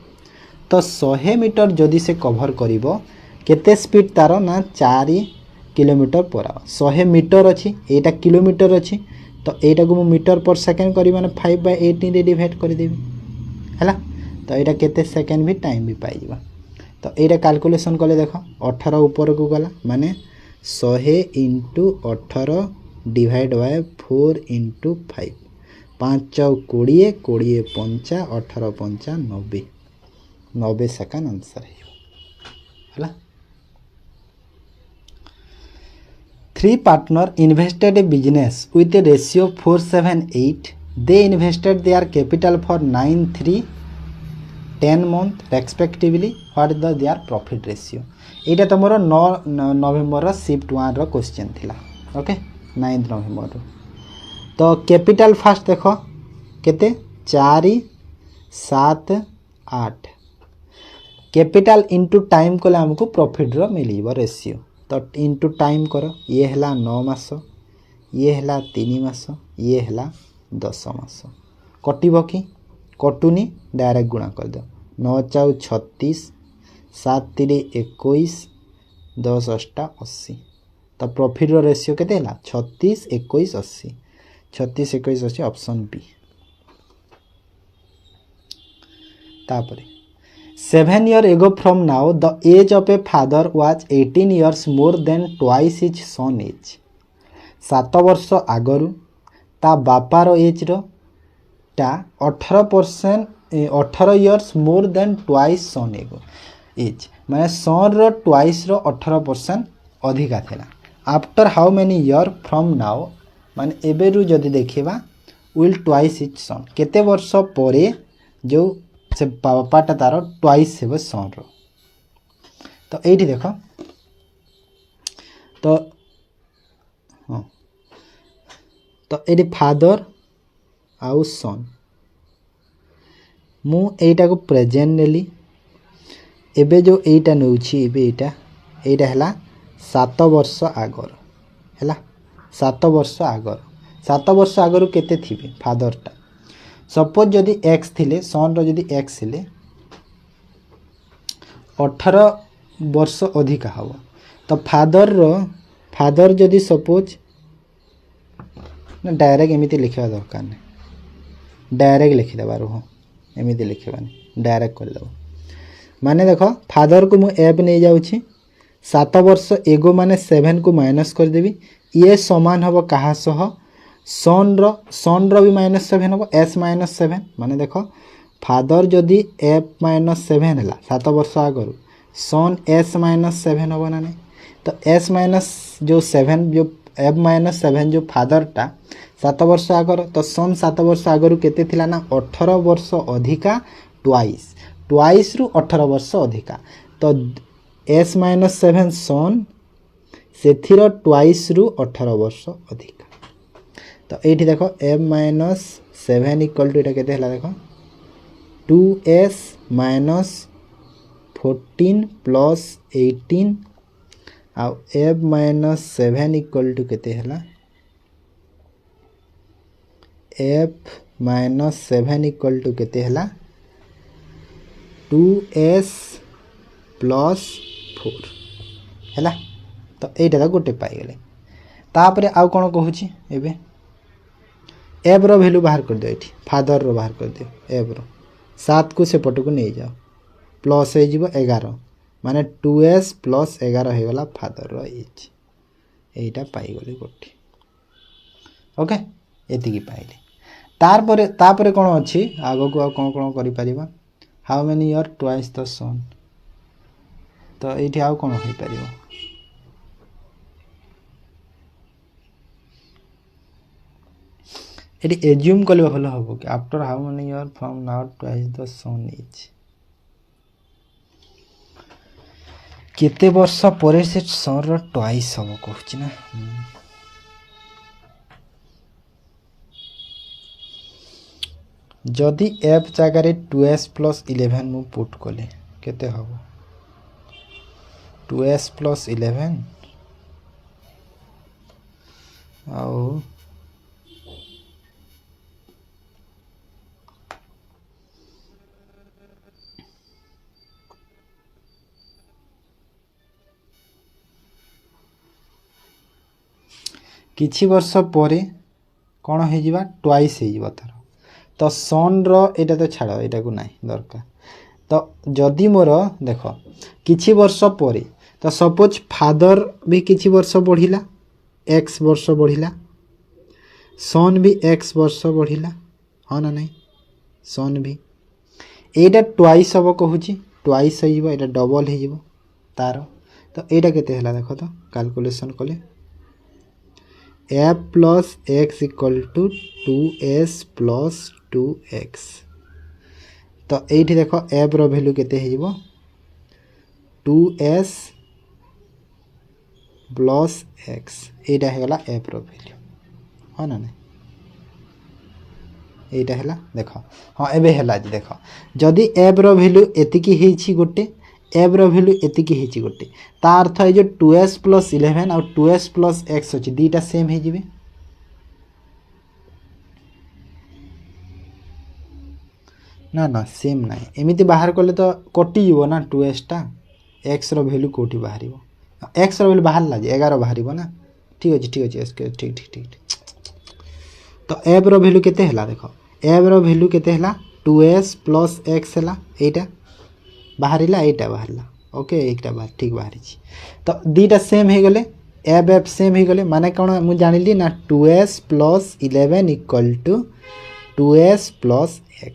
तो 100 मीटर जदि से कवर करिवो केते स्पीड तार ना 4 किलोमीटर पर आवर 100 मीटर अच्छी एटा किलोमीटर अच्छी तो एटा को मीटर पर सेकेंड करी माने 5/18 रे डिवाइड कर देबी हैला तो एटा केते सेकेंड भी टाइम भी पाई जिबा तो ये कैलकुलेशन कले देख 18 ऊपर को गला माने 100 इंटू 18 डिवाइड बाय 4 इंटू 5 5 20 20 पंचा 18 पंचा 90 90 सेकेंड आंसर है। 3 partner invested a business with a ratio 478. They invested their capital for 9 3 10 month respectively. What is their profit ratio? एटा तुमर 9 नवेम्बर शिफ्ट 1 रो क्वेश्चन थिला। ओके 9 नवेम्बर तो कैपिटल फास्ट देख केते 4 7 8 कैपिटल इंटू टाइम कले हमको प्रॉफिट रो मिलिबो रेशियो तो इंटू टाइम कर ये है 9 मास ये है 3 मास ये है 10 मास कटिब कि कटुनी डायरेक्ट गुणा कर दो 9 4 36 7 3 21 10 8 80 तो प्रॉफिट रो रेशियो केते है 36 21 80 36 21 80 ऑप्शन बी। तापरे 7 years ago from now the age of a father was 18 years more than twice his son age. 7 वर्ष आगरू ता बापार एज रो टा 18 years more than twice son age माने सन रो ट्वाइस रो 18% अधिका थिला। After how many year from now माने एबे रु जदि देखिबा विल ट्वाइस हिज सन केते वर्ष परे जो से बापाटा तार ट्वाइस हे सन रो तो एठी देख तो हाँ तो एठी फादर आउ सन मु एटा को प्रेजेंट नेली एबे जो एटा नउछि एबे एटा हला 7 वर्ष आगर हला 7 वर्ष आगर 7 वर्ष आगर केते थिबे फादरटा सपोज जदि एक्स थिले सन रो जदि एक्स थिले 18 वर्ष अधिका हबो तो फादर जदि सपोज ना डायरेक्ट एमिति लिखवा दरकार नै डायरेक्ट लिखि देबार हो एमिति लिखबानी डायरेक्ट कर देबो माने देखो फादर को मु एब नै जाउछि 7 वर्ष एगो माने 7 को माइनस कर देबी ये समान हबो कहा सह सन रो भी -7 हबो s -7 माने देखो फादर जदि f -7 हला 7 वर्ष आगरो सन s -7 हबो ना नै तो s माइनस जो 7 जो f -7 जो फादर टा 7 वर्ष आगर तो सन 7 वर्ष आगर केते थिला ना 18 वर्ष अधिका ट्वाइस रु 18 वर्ष अधिका तो s -7 सन सेथिर ट्वाइस रु 18 वर्ष अधिका तो एठी देखो m -7 इक्वल टू एटा केते हला देखो 2s -14 प्लस 18 आ f -7 इक्वल टू केते हला f -7 इक्वल टू केते हला 2s प्लस 4 हैला तो एटा गोटे पाई गेले तापरे आउ कोन कहूची एबे एब रो वैल्यू बाहर कर दियो एठी फादर रो बाहर कर दियो एब रो 7 को से पट को नै जाओ प्लस हे जिवो 11 माने 2s प्लस 11 हे गला फादर रो एज एटा पाई गेले गोटे ओके एति की पाइले तापरे कोन अछि आगो को कोन करि परिबा how many year twice the son तो एठी आउ कोन होई परिबो एटी एज्यूम कले भलो हबो कि after how many year from now twice the son is केते वर्ष परे से सन रो ट्वाइस हबो कहछि ना जदि f जगह रे 2s प्लस 11 मु पुट कले केते हबो 2s प्लस 11 आउ किछि वर्ष परे कोन हे जिबा ट्वाइस हे जिबा तार तो सन रो एटा तो छाड़ एटा को नाही दरकार तो जदि मोर देख किछि वर्ष पर तो सपोज फादर भी किछि वर्ष बढ़िला एक्स वर्ष बढ़िला सन भी एक्स वर्ष बढ़िला हाँ ना नहीं सन भी एटा ट्वाइस हम कहूँ ट्वाइस हो डबल हो तार तो एटा केते हला देख तो कैलकुलेशन कले F plus X equal to 2s plus 2x तो एठी देख एफ रो वैल्यू केते हो 2s प्लस x एटा है गला एफ रो वैल्यू हाँ ना नहीं एटा है देख हाँ एबे है देख जदि एफ रो वैल्यू एतिकी हेछि गोटे एफ रो वैल्यू एतिकी हेछि गोटे ता अर्थ है जो 2s प्लस 11 और 2s प्लस x अछि दीटा सेम हे जिवे ना ना सेम ना एमिति बाहर कले तो कटि जीवो ना 2s टा x रो वैल्यू कोठी बाहरिबो x रो वैल्यू बाहर ला जे 11 बाहरिबो ना ठीक अछि ठीक ठीक तो एफ रो वैल्यू केते हला देखो एफ रो वैल्यू केते हला 2s प्लस x हला एटा बाहरिला एटा बाहरिला ओके एकटा बाहर ठीक बाहरी तो दीटा सेम हो गले एफ एफ सेम हो गले माने कौन मु जानिली ना 2s plus 11 equal to 2s plus x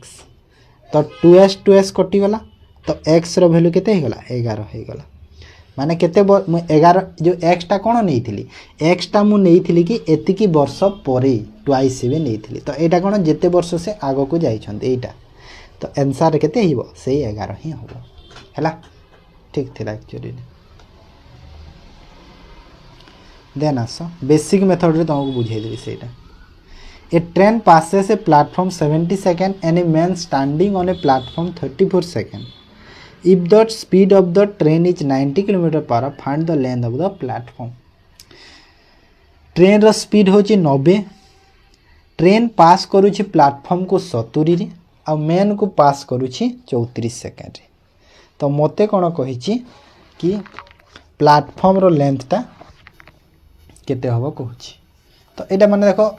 तो 2s कटि गला तो x रो वैल्यू केते हो गला 11 हो गला माने केते 11 जो x टा कोन नहीं थिली x टा मु नहीं थिली कि एतिकी वर्ष परे ट्वाइस भी नहीं थिली तो एटा कोन जेते वर्ष से आगो को जाई छंती एटा तो आंसर केते हिबो सेही 11 ही होबो हैला ठीक थिला एक्चुअली देन आस बेसिक मेथड रे तुमको बुझाई देबी सेटा ए train passes a platform 70 second and a man standing on a platform 34 second if the speed of the train is 90 km per hour find the length of the platform train रो स्पीड होची 90 ट्रेन पास करूची प्लेटफॉर्म को 70 रे आ मेन को पास करूची 34 सेकंड रे तो मते कोन कहिची कि प्लेटफॉर्म रो लेंथ ता केते होबो कहूची तो एटा माने देखो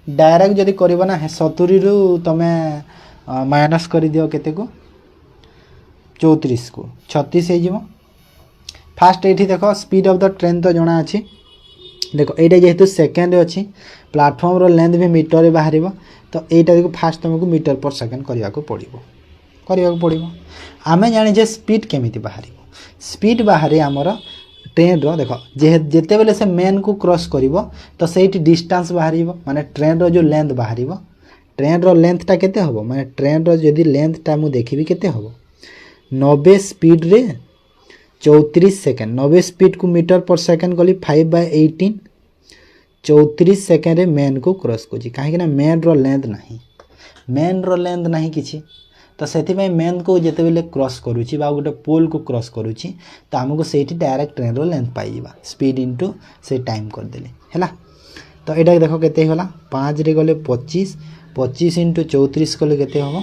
डायरेक्ट जदी करबो ना 70 रु तमे माइनस कर दियो केते को 34 को 36 हे जिवो फास्ट एठी देखो स्पीड ऑफ द ट्रेन तो जणा अछि देखो एटा जेहेतु सेकंड अछि प्लेटफॉर्म रो लेंथ भी मीटर रे बाहरिबो तो एटा देखो फास्ट तुमको मीटर पर सेकंड करिया को पड़िबो आमे जानि जे स्पीड केमिति बाहरिबो स्पीड बाहरे हमर ट्रेन रो देखो जेते बेले से मेन को क्रॉस करिवो तो सेठी डिस्टेंस बाहरिवो माने ट्रेन रो जो लेंथ बाहरिवो ट्रेन रो लेंथ ता केते होबो माने ट्रेन रो जदी लेंथ ता मु देखिबी केते होबो 90 स्पीड रे 34 सेकंड 90 स्पीड को मीटर पर सेकंड गली 5/18 34 सेकंड रे मेन को क्रॉस कोजी काहे कि ना मेन रो लेंथ नाही किछि तो सेति में मेन को जेते बेले क्रॉस करूची बा गोटे पोल को क्रॉस करूची तो हमको सेठी डायरेक्ट ट्रेन रो लेंथ पाई जीवा स्पीड इनटू से टाइम कर देले हैला तो एटा देखो केते होला 5 रे गले 25 25 इनटू 34 कले केते होबो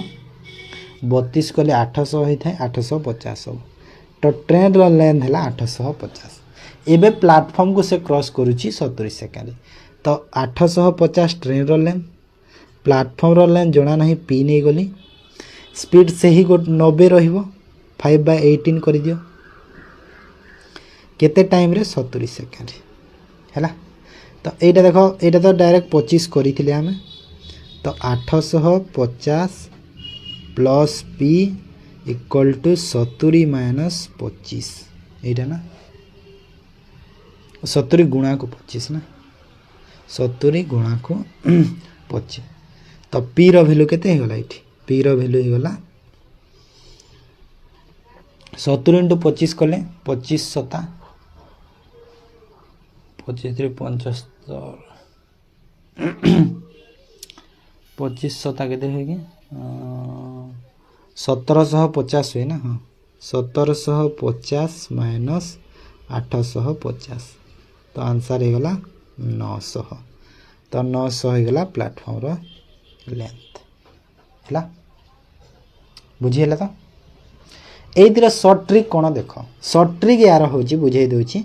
32 कले 800 होई थाए 850 हो तो ट्रेन रो लेंथ हला 850 एबे प्लेटफॉर्म को से क्रॉस करूची 70 सेकंड तो 850 ट्रेन रो लेंथ प्लेटफॉर्म रो लेंथ जणा नहीं पी नै गली स्पीड से ही 90 रहिबो 5/18 कर दियो केते टाइम रे 70 सेकंड हैला तो एटा देखो एटा तो डायरेक्ट 25 करिथिले हमें तो 850 plus p equal to 70 minus 25 एटा ना 70 गुणा को 25 ना 70 गुणा को 25 तो p रो वैल्यू केते हे गला इठी p रो वैल्यू हे गला 70 इंटू 25 कले 25 सता 25 रे 75 25 सता केते हे कि 1750 है ना हाँ 1750 माइनस 850 तो आंसर हे गला 900 तो 900 हे गला प्लेटफॉर्म रो लेंथ हैला बुझी हैला तो एतिर शॉर्ट ट्रिक कोन देखो शॉर्ट ट्रिक यार होची बुझाई दोची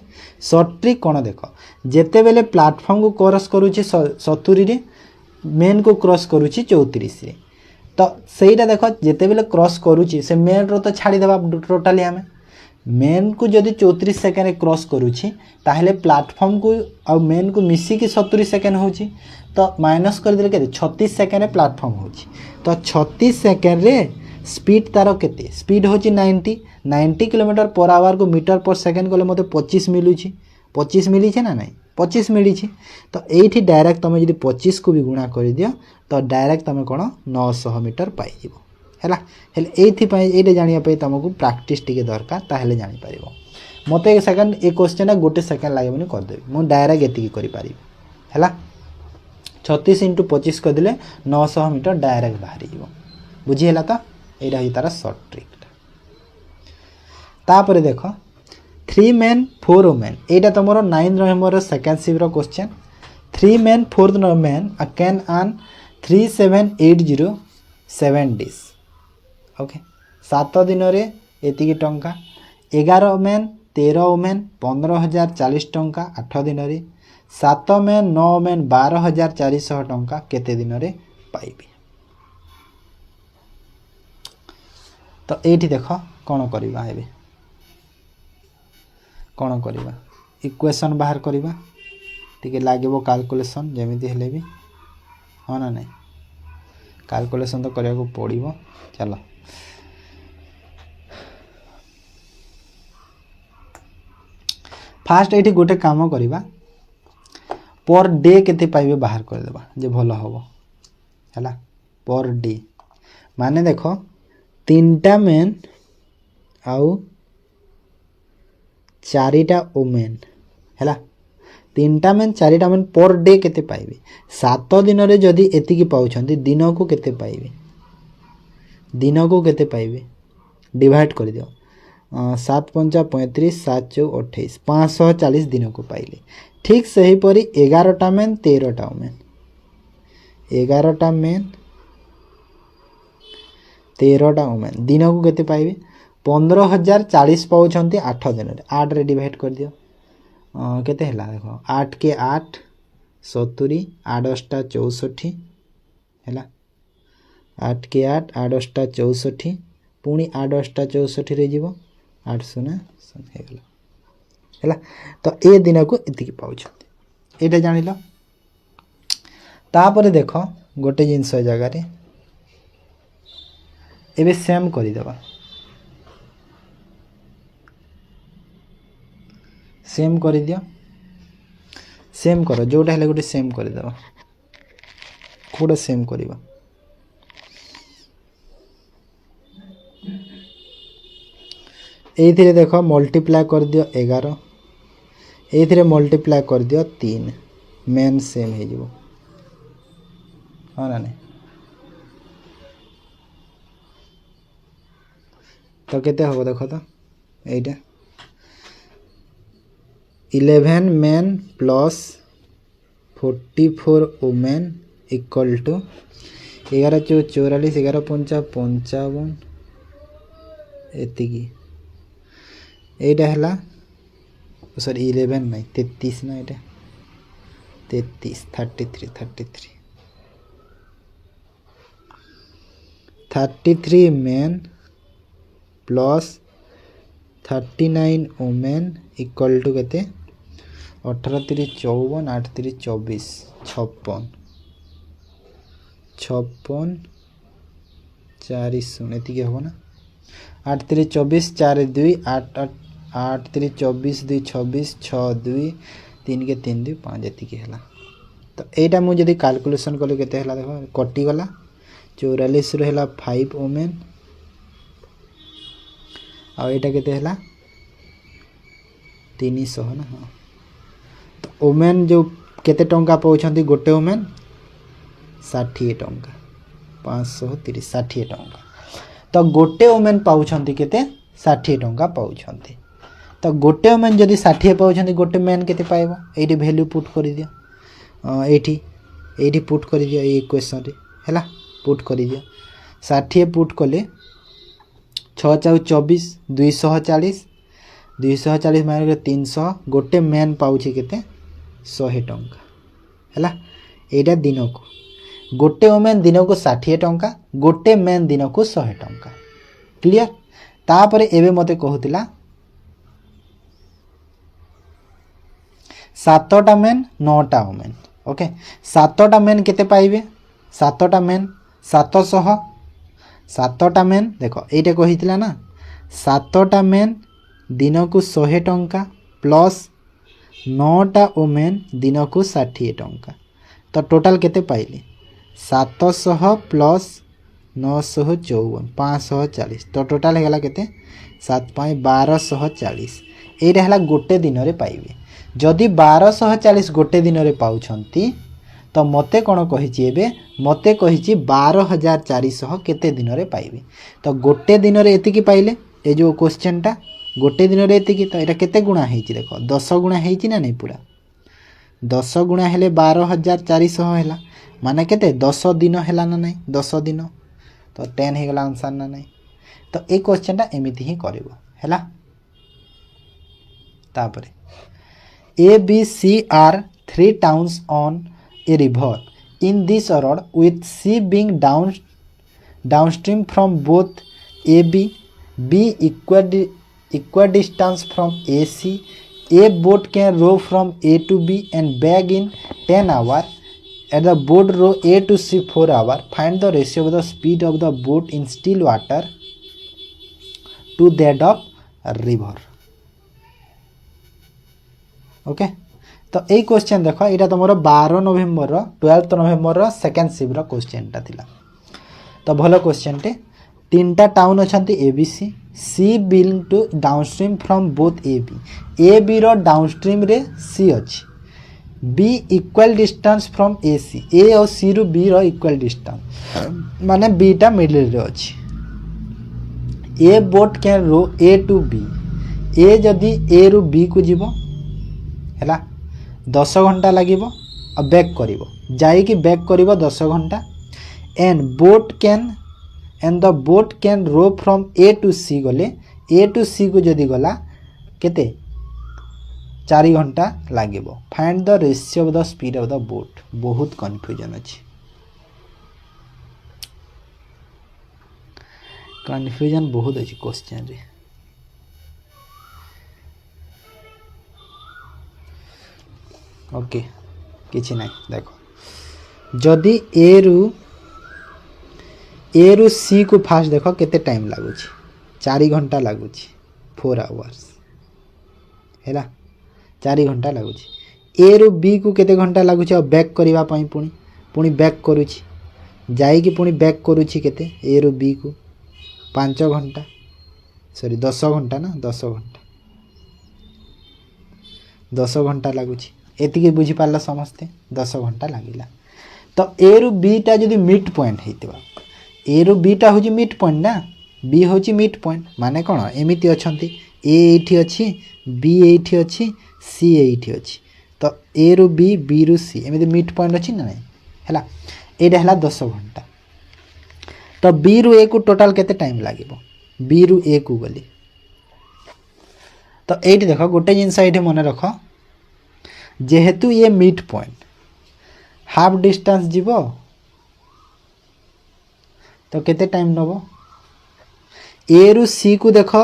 शॉर्ट ट्रिक कोन देखो जेते बेले प्लेटफॉर्म को क्रॉस करूची 70 रे मेन को क्रॉस करूची 34 रे तो सहीटा देख जिते बेले क्रॉस करुच्ची से मेन रो तो छाड़ीदेवा टोटाली आम मेन को जदि 34 सेकेंड क्रॉस करुच्ची ताहले प्लाटफॉर्म को आ मेन को मिसिकी 70 सेकेंड होची तो माइनस करदे के 36 सेकेंड प्लाटफॉर्म होची तो 36 सेकेंड रे स्पीड तार केते स्पीड होची 90 किलोमीटर पर आवर को मीटर पर सेकेंड कले मते 25 मिलुची 25 मिली छे ना नहीं 25 मिली तो ये डायरेक्ट तुम जब 25 को भी गुणा कर दियो तो डायरेक्ट तुम कौन 900 मीटर पाइज है ये जानापी तुमको प्रैक्टिस टी दरकार ताहले जापर मत सेकेंड ये क्वेश्चन गोटे सेकेंड लगे करदेवी मुझे डायरेक्ट ये है 36 इंटू 25 करदे 900 मीटर डायरेक्ट बाहरी बुझीगला तो यहाँ तार सर्ट ट्रिक तापर देख 3 men 4 women एटा तुमरो 9 November second shift question 3 men 4 women can earn 3780 days okay 7 दिन रे एतिकी टंका 11 men 13 women 15040 टंका 8 दिन रे 7 men 9 women 12400 टंका केते दिन रे पाइबे तो एठी देख कौन करवा एबे कौन करवा इक्वेशन बाहर करवा टिके लागेबो कैलकुलेशन जेमिति हेले भी हाँ ना नहीं कैलकुलेशन तो करने को पड़ो चलो फास्ट ये गोटे काम करवा पर डे केते पाइबे बाहर करदेबा जे भल हम है पर डे माने देख 3टा मेन आउ 4टा वुमेन है 3टा मेन 4टा मेन पर डे केते पाइबे 7 दिन रे जदि एतिकी पाउछंती दिन को केते पाइबे दिन को केते पाइबे डिवाइड कर दियो 7 पंचा 35 7 चौ 28 540 दिन को पाइले ठीक सही परी 11टा मेन 13टा वुमेन 11टा मेन 13टा वुमेन दिन को केते पाइबे 15040 पाउछंती 8 दिन रे 8 रे डिवाइड कर दियो केते हला देखो 8 के 8 70 8 टा 64 है 8 के 8 8 टा 64 पुणी 8 टा 64 रे जीवो 8 शून्य हो गला है तो ए दिन को इतिकी पाउछंती एटा जानिलो तापर देख गोटे जिनस जगह रे एबे सेम करि देबा सेम कर दियो सेम कर जोटा है गोटे सेम करदे कौटा सेम करवा ये देख मल्टीप्लाई कर दियो 11 ये मल्टीप्लाई कर दियो 3 मेन सेम हो हाँ ना नहीं तो केते हम देख तो यहीटा 11 men plus 44 women equal to 11 चौ 44 11 पंचा 55 एतिकी एटा है सॉरी 11 नहीं 33 ना एटा 33 men plus 39 women equal to केते 18 3 54 8 3 24 56 4 शून्य एति हम ना 8 3 24 4 2 8 8 3 24 2 26 6 2 3 के 3 2 5 एति है तो यहाँ मुझे कैलकुलेशन कले के देख कटिगला 44 रहा 5 वुमेन आईटा के 300 ना हाँ तो वुमेन जो केते टंका पाउछंती गोटे वुमेन 60 टंका 530 60 टंका तो गोटे वुमेन पाउछंती केते 60 टंका पाउछंती तो गोटे वुमेन जदि 60 पाउछंती गोटे मेन केते पाइबो एठी वैल्यू पुट कर दियो एठी पुट कर दियो ए क्वेश्चन रे हैला पुट कर दियो 60 पुट कले 6 4 24 240 माने 300 गोटे मेन पाउछि केते 100 टंका हैला एटा दिन को गोटे वुमेन दिन को 60 टंका गोटे मेन दिन को 100 टंका क्लियर तापरे एबे मते कहूतिला 7टा मेन 9टा वुमेन ओके 7टा मेन केते पाइबे 7टा मेन 700 7टा मेन देखो एटा कहितला ना 7टा मेन दिन को 100 टंका प्लस 9टा वुमेन दिन को 60 टंका तो टोटल केते पाइले 700 प्लस 954 540 तो टोटल हेगला केते 7 5 1240 एटा हला गोटे दिन रे पाइबे जदि 1240 गोटे दिन रे पाउछंती तो मते कोन कहिछि एबे मते कहिछि 12400 केते दिन रे पाइबे तो गोटे दिन रे एतिकी पाइले ए जो क्वेश्चन टा गोटे दिन रे एतिकी तो एटा केते गुणा हेछि देखो 10 गुणा हेछि ना नै पूरा 10 गुणा हेले 12400 हैला माने केते 10 दिन हैला ना नै 10 दिन तो 10 हे गला आंसर ना नै तो ए क्वेश्चन टा एमिति ही करबो हैला तापरे A, B, C are 3 towns on a river. In this order, with C being downstream from both AB, B equidistance from AC, a boat can row from A to B and back in 10 hours. At the boat row A to C 4 hours. Find the ratio of the speed of the boat in still water to that of river. Okay तो यही क्वेश्चन देख यहाँ तुम 12 November 12 November second shift question टा थिला तो भल क्वेश्चन टे 3टा टाउन अच्छा ABC C belong to downstream from both AB रो डाउनस्ट्रीम रे C अच्छी B equal distance from AC A और C रु B रो इक्वल डिस्टेंस माने B टा मिडिल रे अच्छी A boat can row A to B A जदि A रु B को जीवो हैला 10 घंटा लागिबो और बैक करिवो जाई कि बैक करिवो 10 घंटा and the boat can row from A to C गले A टू C को जदी गला केते 4 घंटा लागिबो find the ratio of the speed of the boat बहुत कंफ्यूजन अछि कंफ्यूजन बहुत अछि क्वेश्चन रे ओके किछि नहीं देखो जदि ए रु सी को फास्ट देखो केते टाइम लागुची 4 घंटा लागुची 4 आवर्स हैला 4 घंटा लागुची ए रु बी को केते घंटा लागुची और बैक करिवा पई पुनी बैक करूची जाई कि पुनी बैक करूची केते ए रु बी को 5 घंटा सॉरी 10 घंटा ना 10 घंटा लागुची एतिके बुझी पारला समस्ते 10 घंटा लागिला तो ए रु बी टा जदी मिड पॉइंट हेतिबा ए रु बी टा होची मिड पॉइंट ना बी होची मिड पॉइंट माने कोन एमिति अछंती ए एठी अछि बी एठी अछि सी एठी अछि तो ए रु बी बी रु सी एमिति मिड पॉइंट अछि ना हैला एडा हैला 10 घंटा तो बी रु ए को टोटल केते टाइम लागिबो बी रु ए को गली तो एठी देखो गोटे जिंस एठी मने रखो जेहेतु ये मिड पॉइंट हाफ डिस्टेंस जीवो तो केते टाइम नबो ए रु सी को देखो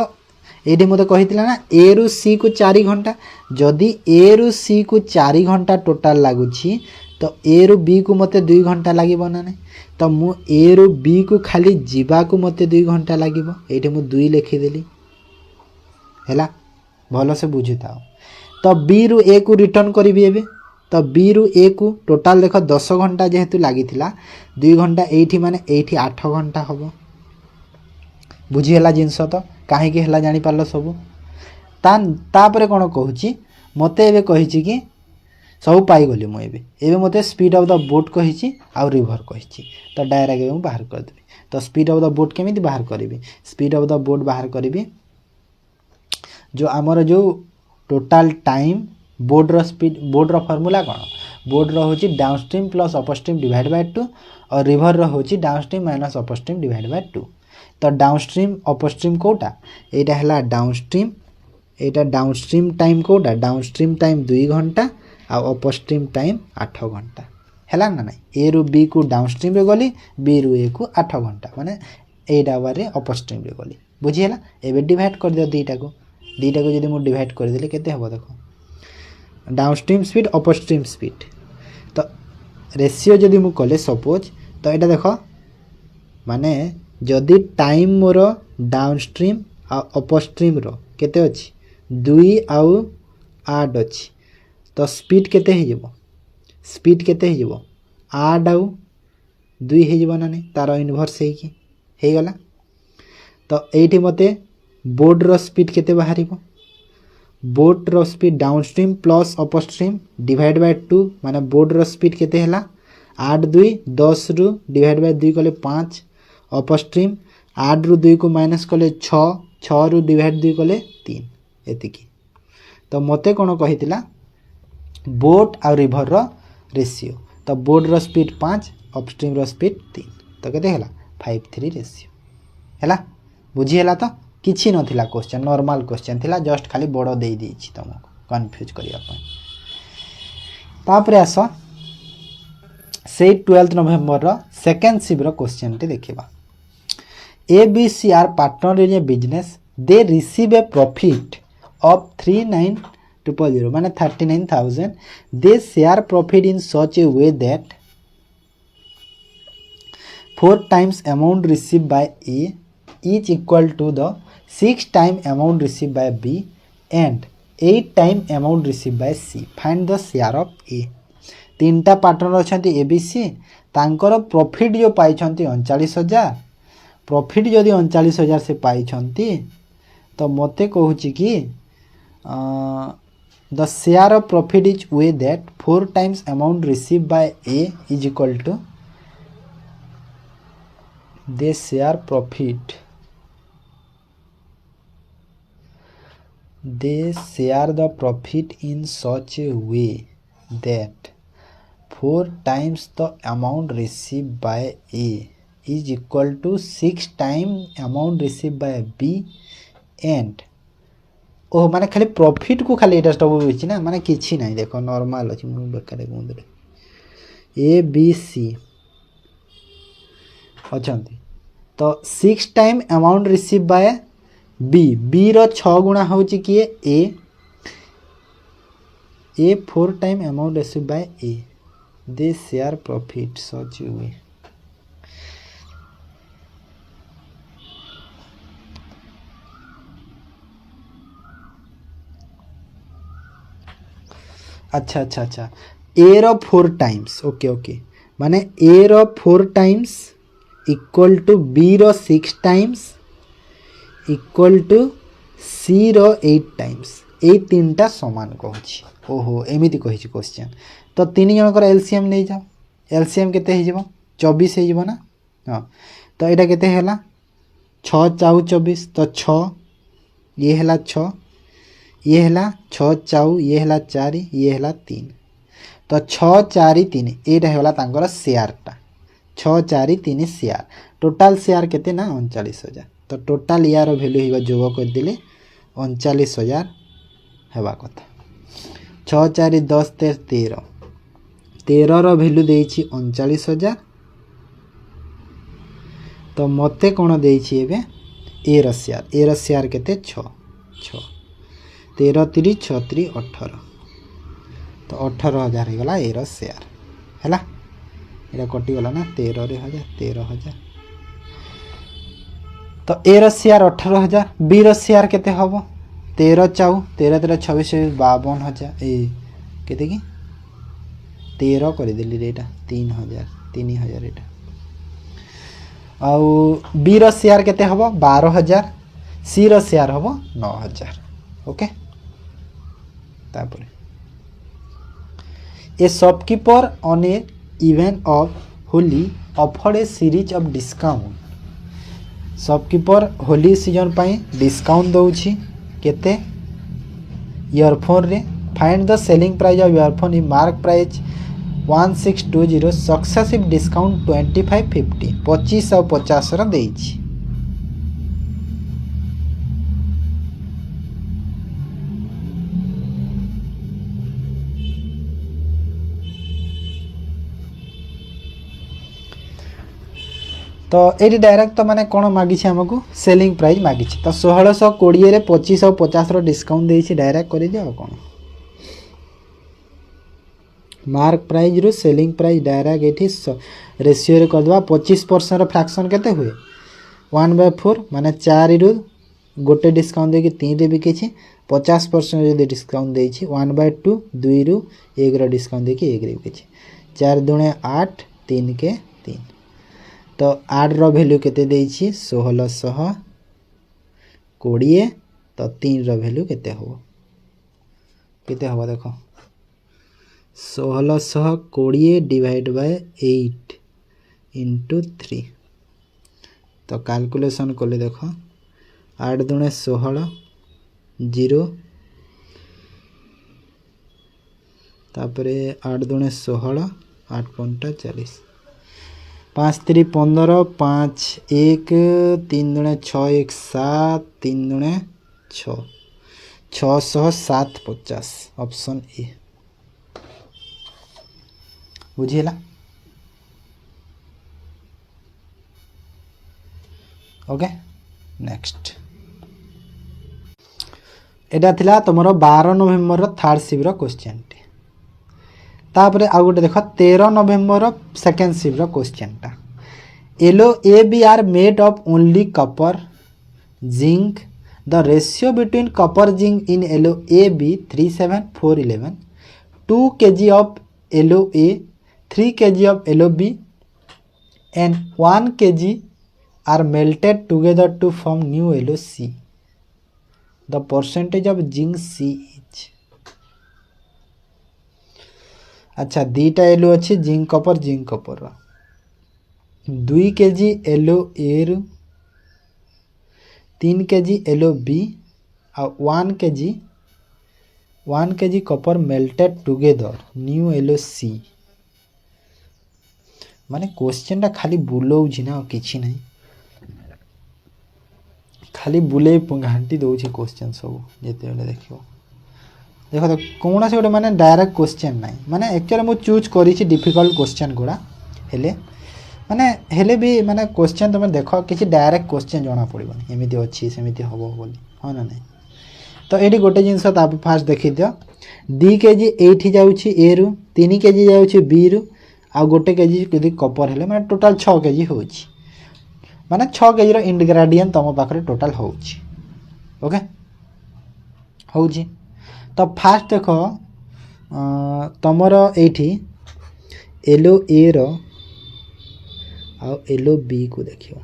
एडी मते कहितला ना ए रु सी को 4 घंटा जदि ए रु सी को 4 घंटा टोटल लागुची तो ए रु बी को मते 2 घंटा लागिबो ना नै तो मु ए रु बी को खाली जीवा को मते 2 घंटा लागिबो एठी मु 2 लिखि देली हैला भलो से बुझिताओ तो बी रु ए को रिटर्न करी एबे तो बी रु ए को टोटल देखो 10 घंटा जेहेतु लागिथिला 2 घंटा एठी माने एठी 8 घंटा हबो बुझी हला जिंस तो काहे के हला जानि पारलो सब तापरे कोन कहूची मते एबे कहिची कि सब पाई गली मु एबे मते स्पीड ऑफ द बोट कहिची आ रिवर कहिची तो डायरेक्ट मु बाहर कर देबी तो स्पीड ऑफ द बोट केमिति बाहर करबी स्पीड ऑफ द बोट बाहर करबी जो हमर जो टोटल टाइम बोर्ड रो स्पीड बोर्ड रो फार्मूला कोन बोर्ड रो होची downstream plus upstream divide by 2 और रिवर रो होची downstream minus upstream divide by 2 तो डाउनस्ट्रीम अपस्ट्रीम कोटा एटा हला डाउनस्ट्रीम एटा डाउनस्ट्रीम टाइम कोटा डाउनस्ट्रीम टाइम 2 घंटा आ अपस्ट्रीम टाइम 8 घंटा है ना ना ए रु बी को डाउनस्ट्रीम रे गली बी रु ए को 8 घंटा माने 8 आवर रे अपस्ट्रीम रे गली बुझी हला एबे डिवाइड कर दियो दीटा को जदी मु डिवाइड कर देले केते हबो देखो डाउनस्ट्रीम स्पीड अपस्ट्रीम स्पीड तो रेशियो जदी मु कले सपोज तो एटा देखो माने जदी टाइम मोर डाउनस्ट्रीम आ अपस्ट्रीम रो केते अछि 2 आउ 8 अछि तो स्पीड केते हे जबो स्पीड केते हे जबो 8 आउ 2 हे जबो ना नहीं तार इनवर्स हे कि हे गला तो एठी मते बोर्ड रो स्पीड केते बाहरिबो बोर्ड रो speed downstream plus upstream divide by 2 माने बोर्ड रो स्पीड केते हला 8 2 10 रु डिवाइड बाय 2 कले 5 अपस्ट्रीम 8 रु 2 को माइनस कले 6 6 रु डिवाइड 2 कले 3 एतिकी तो मते कोन कहितिला बोट आ रिवर रो रेशियो तो बोर्ड रो स्पीड 5 अपस्ट्रीम रो स्पीड 3 तो केते हला 5:3 रेशियो हला बुझी हला तो किछि नथिला क्वेश्चन नॉर्मल क्वेश्चन थिला जस्ट खाली बडो देई दिछि तुमको कंफ्यूज करिया पय तापरे आसो से 12 नवंबर रो सेकंड शिफ्ट रो क्वेश्चन टी देखिबा ABC are partner in a business they receive a profit of 39,000 माने 39,000 they share profit in such a way that 4 times amount received by A is equal to the 6 times amount received by B and 8 times amount received by C. Find the share of A. तीनटा पार्टनर अछंती ABC तांकर प्रॉफिट जो पाई छंती 39,000 प्रॉफिट जदि 39,000 से पाई छंती तो मते कहूची कि the share of profit is way that 4 times amount received by A is equal to they share profit they share the profit in such a way that 4 times the amount received by A is equal to 6 times amount received by B and ओ माने खाली प्रॉफिट को खाली एटा सब होइछि ना माने किछि नै देखो नॉर्मल अछि मु बेकार गुंदरे ए बी सी अछंती तो 6 time amount receive by B B रो 6 गुणा होछि कि A 4 time amount receive by A they share profit such way अच्छा अच्छा अच्छा ए रो 4 टाइम्स ओके ओके माने ए रो 4 टाइम्स इक्वल टू बी रो 6 टाइम्स इक्वल टू सी रो 8 टाइम्स ए तीनटा समान कहछि ओहो एमिति कहिछि क्वेश्चन तो तीन जनकर एलसीएम नै जाओ एलसीएम केते हे जेबो 24 हे जेबो ना हां तो एटा केते हैला 6 4 24 तो 6 ये हैला 6 ये हैला 6 4 ये हैला 4 ये हैला 3 तो 6 4 3 एटा हैला तांकर शेयर टा 6 4 3 शेयर टोटल शेयर केते ना 39,000 तो टोटल यार वैल्यू हिबा जोग कर दिले 39,000 हेबा कथा 6 4 10 13 13 रो वैल्यू देछि 39,000 तो मते कोन देछि एबे ए रो शेयर केते 6 6 13 3 6 3 18 तो 18,000 हो गला ए रो शेयर हैला एटा कटि गला ना 13,000 तो ए रो शेयर 18,000 बी रो शेयर केते हबो 13 4 13 13 26 52,000 ए केते की 13 कर देली रेटा 3,000 एटा आउ बी रो शेयर केते हबो 12,000 सी रो शेयर हबो 9,000 ओके तापर a shopkeeper on a event of Holi offered a series of discount shopkeeper Holi season पाई डिस्काउंट दउछि केते इयरफोन रे find the selling price of earphone in mark price 1620 successive discount 25 50 25 और 50 रा देछि तो ये डायरेक्ट तो माने कौन मागिছে आमको सेलिंग प्राइस मागिছে तो 1620 रे 2550 डिस्काउंट देछि डायरेक्ट कर दियो कौन मार्क प्राइस रु सेलिंग प्राइस डायरेक्ट एठी रेशियो रे कर दवा 25% फ्रैक्शन केते हुए 1/4 माने 4 रु गोटे डिस्काउंट देकी 3 रे बिकेछि 50% जदि डिस्काउंट देछि 1/2 2 रु 1 रो डिस्काउंट देकी 1 रे बिकेछि 4 दुणे 8 3 के 3 तो 8 रो वैल्यू केते देछि 1620 तो 3 रो वैल्यू केते हो देखो 1620 डिवाइड बाय 8 इंटू 3 तो कैलकुलेशन कले देखो 8 दुणे 16 0 तापरे 8 दुणे 16 8 पंटा 40 5 3 15 5 1 3 दुणे 6 1 7 3 दुणे 6 650 ऑप्शन ए बुझीला ओके नेक्स्ट एटा थिला तुमरो 12 नवेम्बर थर्ड शिफ्ट रो क्वेश्चन टी तापरे आ गोटे देखो 13 नवेम्बर सेकंड शिफ्ट रो क्वेश्चन टा yellow A B are made of only copper zinc the ratio between copper zinc in yellow A B 37411 2 kg of yellow A 3 kg of yellow B and 1 kg are melted together to form new yellow C. The percentage of zinc C is अच्छा दीटा येलो अच्छी जिंक कपर 2 kg येलो ए रु 3 kg येलो बी और 1 kg copper melted together new yellow सी माने क्वेश्चन टा खाली बुलाऊँ ना किसी ना खाली बुले घाटी दौर क्वेश्चन सब जिते देख देख तो कौन से गोटे माने डायरेक्ट क्वेश्चन ना माने एक्चुअली मुझे चूज करी डिफिकल्ट क्वेश्चन गुड़ा हेले माने हेले भी माने क्वेश्चन तुम देख किसी डायरेक्ट क्वेश्चन जना पड़ोनी एमती अच्छी सेमती हम बोली हाँ ना नहीं तो ये गोटे जिनस फास्ट देखी दियो 2 kg एठी जाउछि ए रु 3 kg जाउछि बी रु आ गोटे kg यदि कपर हेले माने टोटल 6 kg होउछि माने 6 kg रो इंग्रेडिएंट तुम पाखरे टोटल होउछि ओके होउछि तो फास्ट देखो तमरो एठी येलो ए रो आ येलो बी को देखियो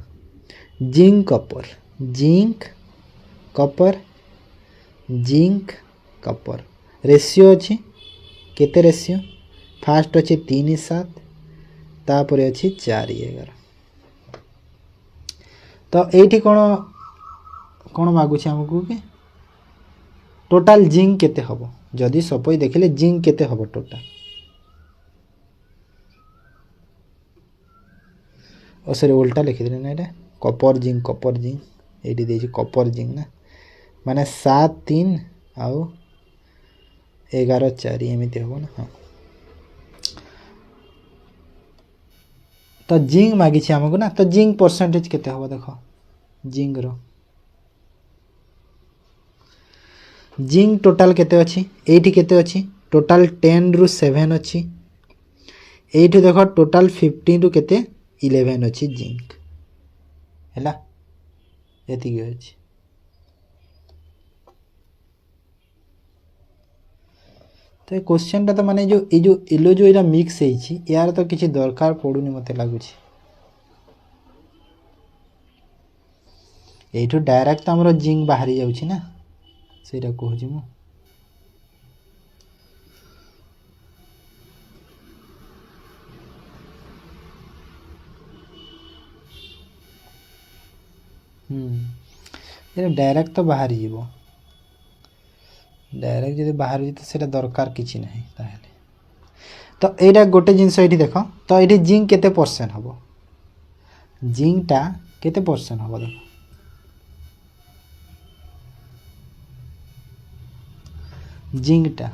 जिंक कपर रेशियो अच्छी केते रेशियो फास्ट अच्छी 3:7 तापर अच्छी 4:11 तो एठी कौन मागुछि हमकु कि टोटल जिंक केते हबो जदि सपोज देखिले जिंक केते हबो टोटल ओ सॉरी उल्टा लिखि देले ना एटा कपर जिंक एठी देछि कपर जिंक ना माने 7 3 आउ 11 4 एमती हम ना हाँ तो जिंक मागी आमको ना तो जिंक परसेंटेज केते हम देख जिंक रो जिंक टोटल केते अछि एठी केते अछि टोटल 10 रु 7 अछि एठी देखो टोटल 15 रु केते 11 अछि जिंक हैला एति के अछि तो क्वेश्चन तो माने जो येलो जो इरा मिक्स है यार तो किसी दरकार पड़ूनी मत लगुच ये डायरेक्ट तो आमर जिंक बाहरी जाऊँ ना से कहूँ ये डायरेक्ट तो बाहरी जीवो डायरेक्ट जब बाहर तो सेटा दरकार किसी ना ताहले तो एटा गोटे जिनस ये देख तो ये जिंक केते परसेंट हम जिंकटा केते परसेंट हम देख जिंकटा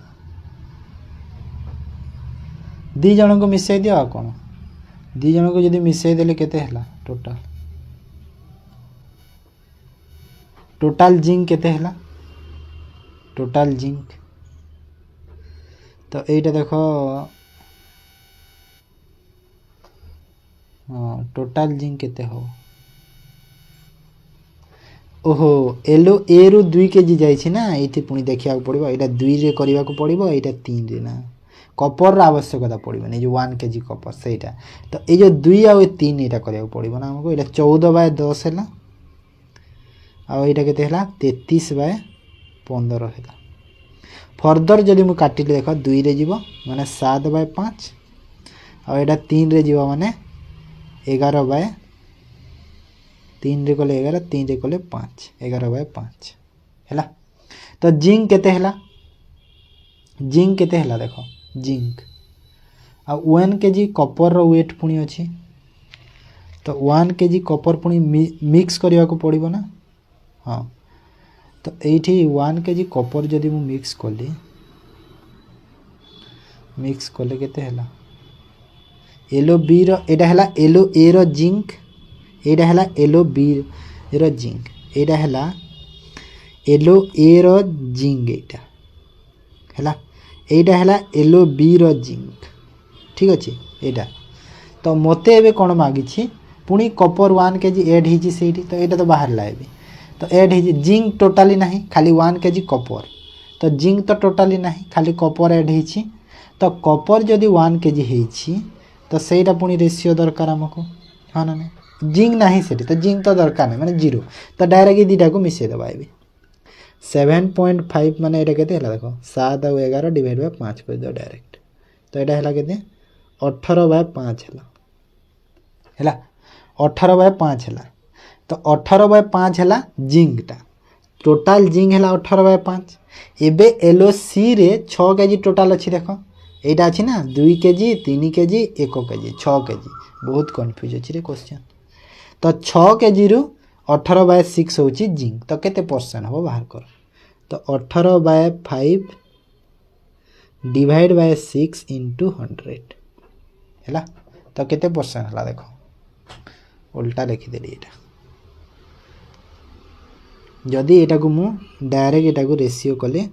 दी जन को मिसई दियो आ कौन दी जन को जदि मिसई देले केते हला टोटल टोटल जिंक केते हला टोटल जिंक तो एटा देखो हाँ टोटल जिंक केते हो ओहो एलो ए रु 2 केजी जाइछि ना एठी पुनी देखिया पड़िबो एटा 2 रे करिवा को पड़िबो एटा 3 रे ना कपर आवश्यकता पड़िबो नै जो 1 केजी कपर सेटा तो ए जो 2 आ 3 एटा करिया पड़िबो ना हमको एटा 14/10 हैला आ एटा केते हैला 33/15 हैला फर्दर जदि मु काटिले देखो 2 रे जीवो माने 7/5 आ एटा 3 रे जीवो माने 11/3 रे कोले 11 3 रे कोले 5 11/5 हैला तो जिंक केते हैला जिंक केते हैला देखो जिंक आ 1 केजी कॉपर रो वेट पुनी अछि तो 1 केजी कॉपर पुनी मिक्स करिया को पड़िबो ना हां तो एठी 1 केजी कॉपर जदि मु मिक्स कोले केते हैला एलो बी रो एटा हैला एलो ए रो जिंक एटा हैला एलो बी रो जिंक एटा हैला एलो ए रो जिंक एटा हैला एटा हैला एलो बी रो जिंक ठीक अछि एटा तो मते एबे कोन मागी छी पुनी कॉपर 1 केजी ऐड हिची सेठी तो एटा तो बाहर लाएबे तो ऐड हिची जिंक टोटली नाही खाली 1 केजी कॉपर तो जिंक तो टोटली नाही खाली कॉपर ऐड हिची तो कॉपर जदि 1 केजी हिची तो सेटा पुनी रेशियो दरकार हमको हां ना जिंक नाही सेठी तो जिंक तो दरकार नै माने 0 तो डायरेक्ट दीटा को मिसे दबा एबे 7.5 माने एटा केते हला देखो 7 और 11 डिवाइड बाय 5 कर दो डायरेक्ट तो एटा हला केते 18/5 हला 18/5 हला तो 18/5 हला जिंक टा टोटल जिंक हला 18/5 एबे एलओसी रे 6 केजी टोटल अछि देखो एटा अछि ना 2 केजी 3 केजी 1 केजी 6 केजी बहुत कंफ्यूज अछि रे क्वेश्चन तो 6 केजी रु 18/6 होची जिंक तो केते परसेंट हो बाहर कर तो 18/5 डिवाइड बाय 6 इनटू 100 हैला तो केते परसेंट हला देखो उल्टा लिखि देली एटा जदि एटा को मु डायरेक्ट एटा को रेशियो कले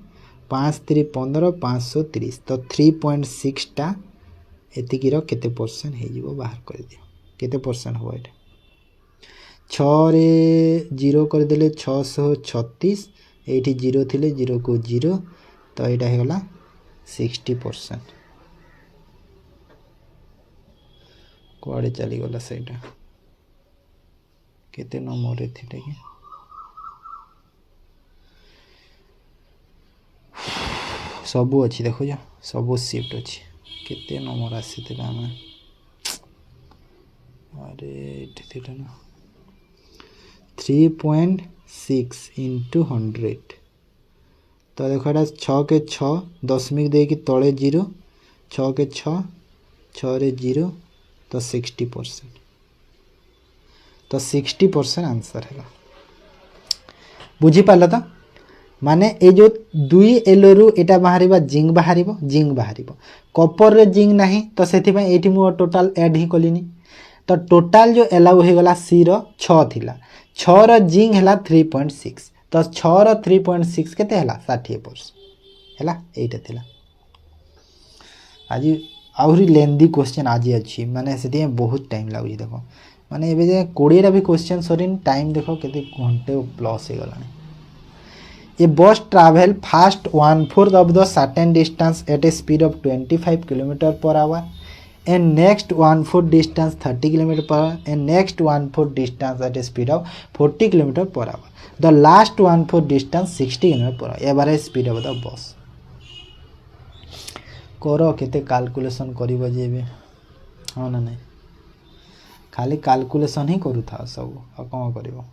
5 3 15 530 तो 3.6 टा एतिकी रो केते परसेंट हे जीवो बाहर कर दियो केते परसेंट हो एटा 6 रे 0 कर देले 636 एठी 0 थिले 0 को 0 तो एटा हे गला 60% कोआडे चली गला सेटा केते नंबर रे थिले के सबु अछि देखो जा सबु शिफ्ट अछि केते नंबर आसीतिला हम अरे एठी थिले ना 3.6 into 100 तो देखो एटा 6 के 6 दशमिक दे की तळे 0 6 के 6 6 रे 0 तो 60% तो 60% आंसर है बुझी पाला तो माने ए जो 2 एलो रु एटा बाहरिबा जिंक बाहरिबो कॉपर रे जिंक नाही तो सेथि पय एठी मो टोटल ऐड ही कलिनी तो टोटल जो एलाउ हे गला सी रो 6 थिला 6 रो जिंक हला 3.6 तो 6 रो 3.6 केते हला 60% हला एटा थिला आज आउरी लेंदी क्वेश्चन आज अछि माने सेति बहुत टाइम लागु देखो माने एबे जे 20 रा भी क्वेश्चन सरिन टाइम देखो केते घंटे प्लस हे गलानी A bus travel fast 1/4 of the certain distance at a speed of 25 km per hour and next 1/4 distance 30 km per hour and next 1/4 distance at a speed of 40 km per hour. The last 1/4 distance 60 km per hour. Average speed of the bus. करो केते कैलकुलेशन करिवो जेबे हां ना नहीं खाली कैलकुलेशन ही करू था सब आ कोन करिवो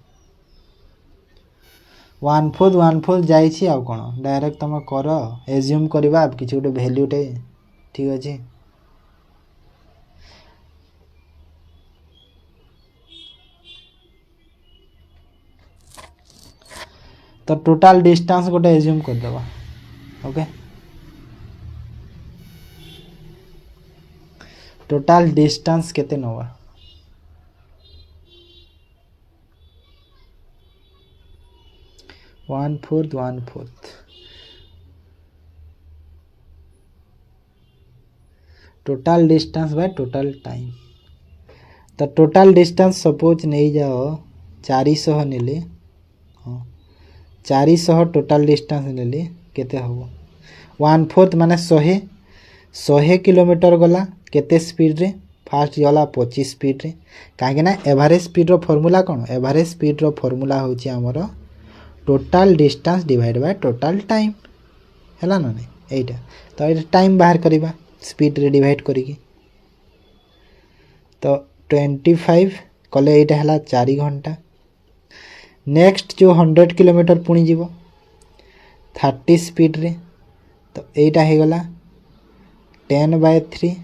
1/4 जाई छी आ कोन डायरेक्ट तम करो एज्यूम करबा अब किछ गोटे वैल्यू टे ठीक अछि तो टोटल डिस्टेंस गोटे एज्यूम कर देबा ओके टोटाल डिस्टेंस केते नवा 1/4 1/4 total distance by total time. तो टोटाल डिस्टेंस सपोज नहीं जाओ 400 नेले, हाँ 400 टोटाल डिस्टेंस नेले केते हबो 1/4 माने 100 किलोमीटर गला केते स्पीड रे फास्ट गला 25 स्पीड रे कहीं ना एवरेज स्पीड रो फॉर्मूला कौन एवरेज स्पीड रो फॉर्मूला होची हमर total distance divide by total time हैला ना नहीं एटा तो ये टाइम बाहर करिबा स्पीड रे डिवाइड करिकी तो 25 कले एटा हला 4 घंटा। नेक्स्ट जो 100 किलोमीटर पुणी जीवो 30 स्पीड रे तो एटा हे गला 10/3।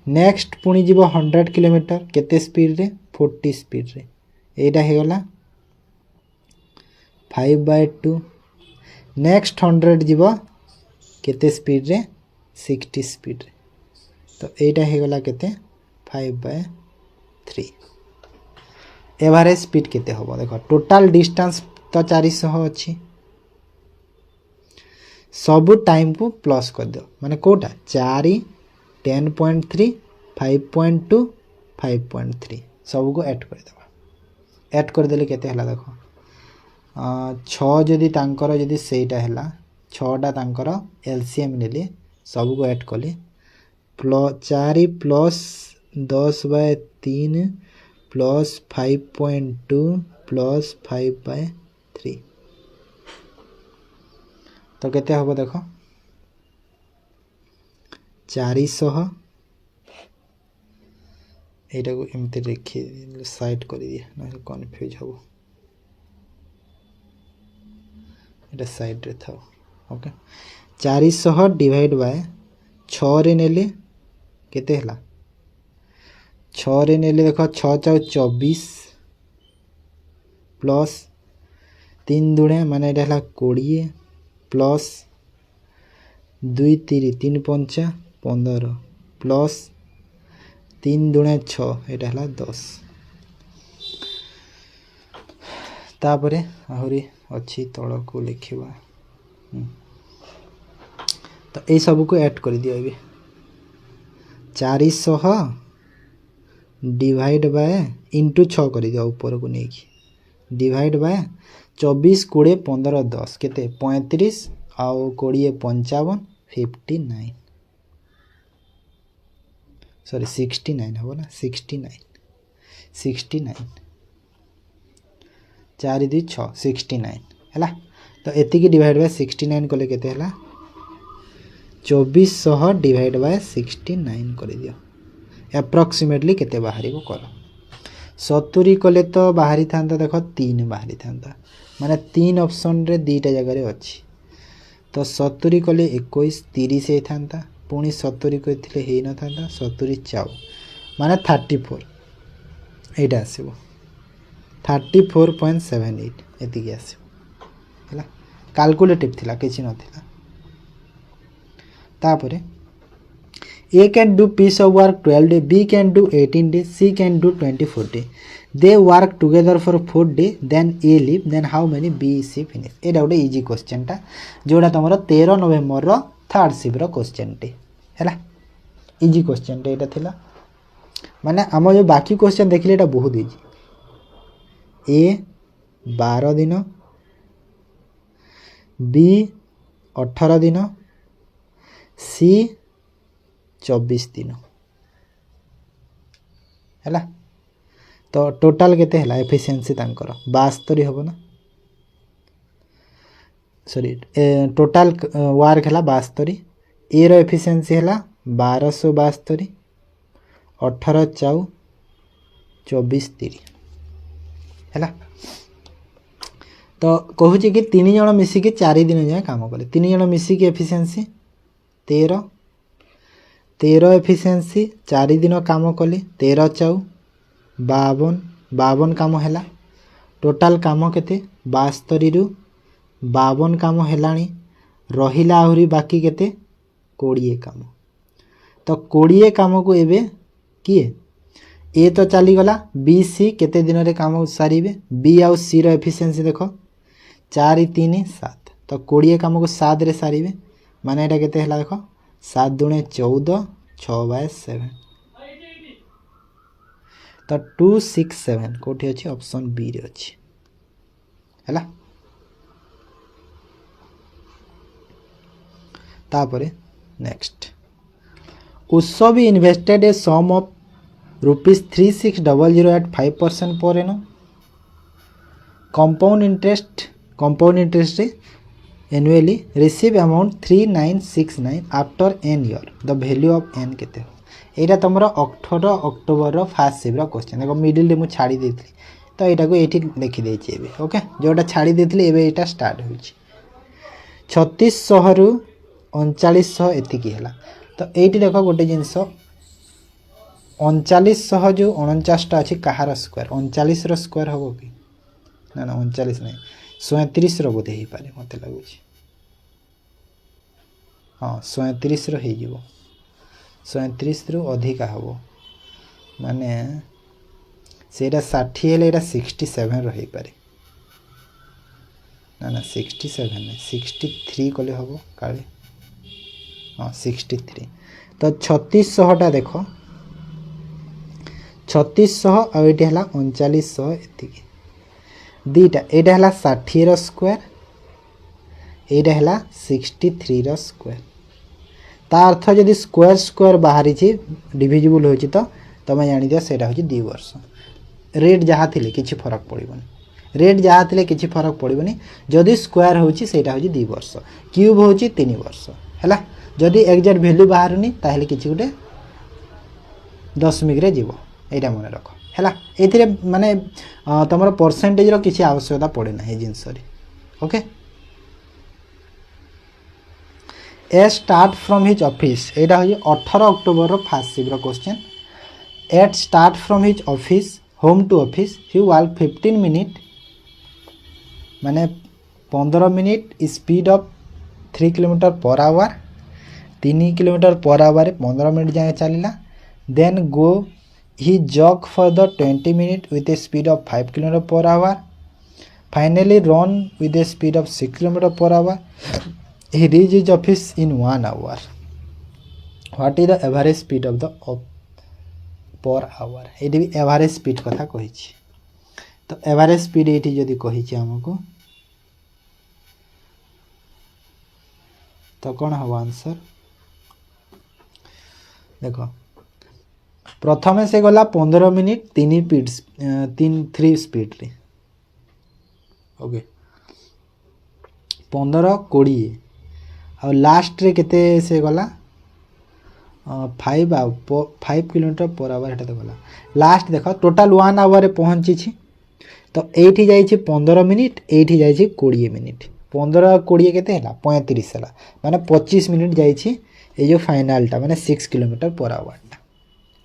नेक्स्ट पुणी जीवो 100 किलोमीटर केते स्पीड रे 40 स्पीड रे एटा हे गला 5/2। नेक्स्ट 100 जीवो केते स्पीड रे 60 स्पीड रे तो एटा हे गला केते 5/3। एवरेज स्पीड केते होबो देखो टोटाल डिस्टेंस तो 400 अछि सब टाइम को प्लस कर दो माने कोटा 4 10.3 5.2 5.3 सब को ऐड कर देबा ऐड कर देले केते हला देखो 6 जदी तांकर जदी सेटा हला 6टा तांकर एलसीएम नेले सब को ऐड कले 4 प्लस 10/3 प्लस 5.2 प्लस 5/3 तो केते हबो देखो 400 एटा को एमते लिखि साइड कर दिए ना कंफ्यूज हबो एटा साइड रे था ओके 400 डिवाइड बाय 6 रे नेले केते हला 6 रे नेले देखो 6 4 24 प्लस 3 दुणे माने एटा हला 20 प्लस 2 3 3 5 15 प्लस 3 दुणे 6 एटा हला 10 तापरे आहुरी अच्छी तल को लिखिबा तो ए सब को ऐड कर दियो अभी 400 डिवाइड बाय इंटू 6 कर दियो ऊपर को नहीं की डिवाइड बाय 24 20 15 10 केते 35 आउ 20 55 59 सॉरी 69 हो ना 69 4 2 6 69 हैला तो एति की डिवाइड बाय 69 कोले केते हैला 2400 डिवाइड बाय 69 कर दियो एप्रोक्सीमेटली केते बाहरी को करो 70 कोले तो बाहरी थांता देखो 3 बाहरी थांता माने 3 ऑप्शन रे दीटा जगह रे अछि तो 70 कोले 21 30 हे थांता पुनी 70 कइथिले हे न थांता 70 चाउ माने 34 एटा आसीबो 34.78 एति के आसीबो हैला कैलकुलेटिव थिला किछि न थिला तापरे A can do piece of work 12 days, B can do 18 days, C can do 24 days. They work together for 4 days, then A leave, then how many B C finish? एटा गोटे इजी क्वेश्चन टा जोड़ा तमरो 13 नवेम्बर रो थर्ड शिफ्ट रो क्वेश्चन टे हैला इजी क्वेश्चन टे एटा थिला माने हम जो बाकी क्वेश्चन देखले एटा बहुत इजी A 12 दिन B 18 दिन C 24 दिन हैला तो टोटल केते हैला एफिशिएंसी तांकर 72 होबो ना सॉरी टोटल वर्क हैला 72 ए रो एफिशिएंसी हैला 1272 18 चाउ 24 3 हैला तो कहू छी कि 3 जण मिसी के 4 दिन जाय काम करले 3 जण मिसी के एफिशिएंसी 13 एफिशिएंसी 4 दिन काम कले 13 चाउ 52 काम हैला टोटल काम केते 72 रु 52 काम हैलानी रहिला आहुरी बाकी केते 20 काम तो 20 काम को एबे किए ए तो चली गला बी सी केते दिन रे काम सारे बी आउ सी रो एफिशिएंसी देखो 4 3 7 तो 20 काम को 7 रे सारे माने एटा केते हला देखो 7 दूने 14 6/7 तो 267 कोठी अछि ऑप्शन बी रे अछि हला तापरे next Utsavi invested a sum of ₹3600 at 5% per annum compound interest annually receive amount 3969 after n year the value of n केते एटा तमरो 18 अक्टोबर रो फर्स्ट शिफ्ट रो क्वेश्चन देखो मिडिल रे मु छाडी देथली तो एटा को एठी लिखि देछि एबे ओके जोटा छाडी देथली एबे एटा स्टार्ट होछि 3600 रु 3900 एति की हला तो एठी देखो गोटे जिंस 3900 जो 49टा अच्छी कहार स्क्वायर 39 रो स्क्वायर हम कि ना ना 39 नहीं 37 रो बोधे ही पारे मत लगुच हाँ 37 रो ही जीवो 37 रो अधिका हबो माने सेटा 60 हेले एटा 67 रो ही पारे ना ना 67 नहीं 63 कले हबो काले हाँ 63 तो 3600 टा देखो 3600 और ये है 3900 एति दीटा एटा है 60 रो स्क्वायर एटा है 63 रो स्क्वायर ता अर्थ जदि स्क्वायर स्क्वायर बाहरी छी डिविजिबल होची तो तमे जानि दिया सेटा होची 2 वर्ष रेट जहा थिले किछि फरक पड़िबनी रेट जहा थिले किछि फरक पड़िबनी जदि स्क्वायर होची सेटा होची 2 वर्ष क्यूब होची 3 वर्ष हैला जदि एग्जैक्ट वैल्यू बाहरनी ताहेले किछि गुटे दशमिक रे जीवो एटा मन रख हैला एथिरे माने तमर परसेंटेज रो किछि आवश्यकता पड़े ना हे जिंस रे okay A start from his office एटा होय 18 अक्टोबर रो फर्स्ट शिफ्ट रो क्वेश्चन एट start from his office home to office he walk 15 minute माने 15 minute speed of 3 kilometre per hour 3 kilometre per hour 15 minute जाए चलला then go he jog for the 20 minutes with a speed of 5 km per hour finally run with a speed of 6 km per hour he reached his office in 1 hour what is the average speed of the per hour eighty भी एवरेज स्पीड कथा कहि छी तो एवरेज स्पीड एटी जदी कहि छी हमको तो कोन हो आंसर देखो प्रथमे से गला 15 मिनिट 3 स्पीड रे ओके 15 20 और लास्ट रे केते से गला 5 किलोमीटर पर आवर हेटा तो गला लास्ट देखो टोटल 1 आवर रे पहुंची छी तो एठी जाई छी 15 मिनिट एठी जाई छी 20 मिनिट 15 20 केते हला 35 हला माने 25 मिनिट जाई छी ए जो फाइनल टा माने 6 किलोमीटर पर आवर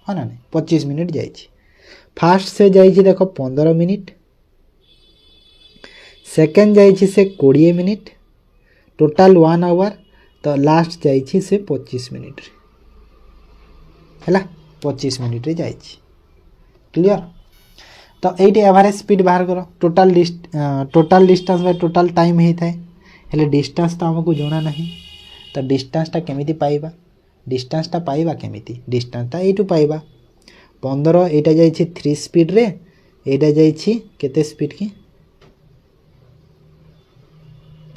हाँ ना नहीं 25 मिनिट जाई फास्ट से जाई देखो 15 मिनिट सेकंड जाई से 20 मिनिट टोटल 1 आवर तो लास्ट जाई से 25 मिनिट हैला 25 मिनिट रे जाई क्लियर तो एटी एवरेज स्पीड बाहर करो total distance by total time ही थाए हेले डिस्टेंस तो हमको जोना नहीं तो डिस्टेंस टा केमिति पाइबा डिस्टेंस टा पाइबा केमिति डिस्टेंस टा एटू पाइबा 15 एटा जाई 3 स्पीड रे एटा जाई केते स्पीड की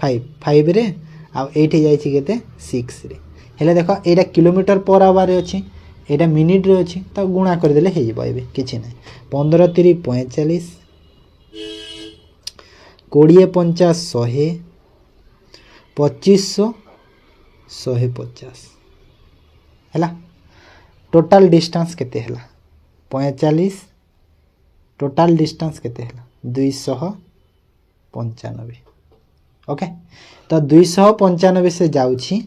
5 रे आ एठी जाई केते 6 रे हेले देखो एटा किलोमीटर पर आवर रे अछि एटा मिनिट रे अछि त गुणा कर देले हे जइबो एबे किछि नै 15 3 45 20 50 100 2500 150 हैला टोटल डिस्टेंस केते हैला 45 टोटल डिस्टेंस केते हैला 295 ओके तो 295 से जाउछि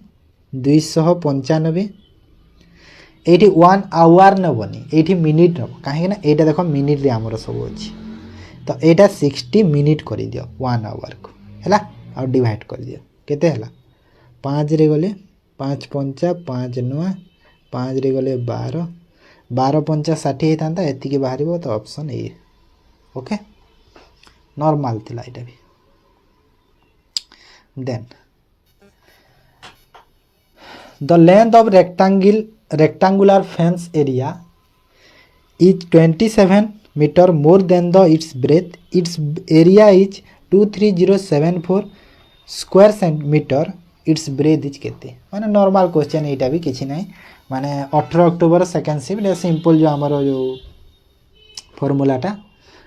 295 एठी 1 आवर न बनी एठी मिनिट न काहे ना एटा देखो मिनिट रे हमर सब अछि तो एटा 60 मिनिट करि दियो 1 आवर को हैला और डिवाइड कर दियो केते हैला 5 रे गले 5 5 5 9 5 रे गले 12 12 पंचा 60 होता एतिकी बाहर तो ऑप्शन ए ओके नॉर्मल थिला एटा भी then the length of rectangular fence area is 27 meter more than the its breadth. Its area is 23074 square centimeter. Its breadth is केते माने नॉर्मल क्वेश्चन एटा भी किछि नै माने 18 अक्टोबर सेकंड शिफ्ट ले सिंपल जो हमरो जो फार्मूलाटा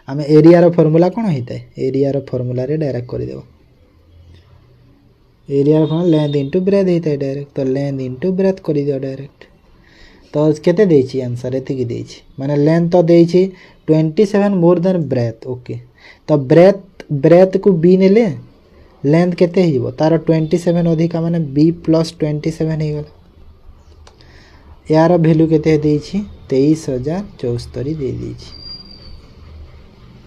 आमे एरिया रो फार्मूला कोन होइते एरिया रो फार्मूला रे डायरेक्ट कर देबो एरिया रो फार्मूला लेंथ इनटू ब्रेथ होइते डायरेक्ट तो लेंथ इनटू ब्रेथ कर दियो डायरेक्ट तो केते देछि आंसर एते की देछि माने लेंथ तो देछि 27 मोर देन ब्रेथ ओके तो ब्रेथ को बी नेले लेंथ केते हिबो तार 27 अधिका माने b प्लस 27 हे गला यार वैल्यू केते देछि 23074 दे देछि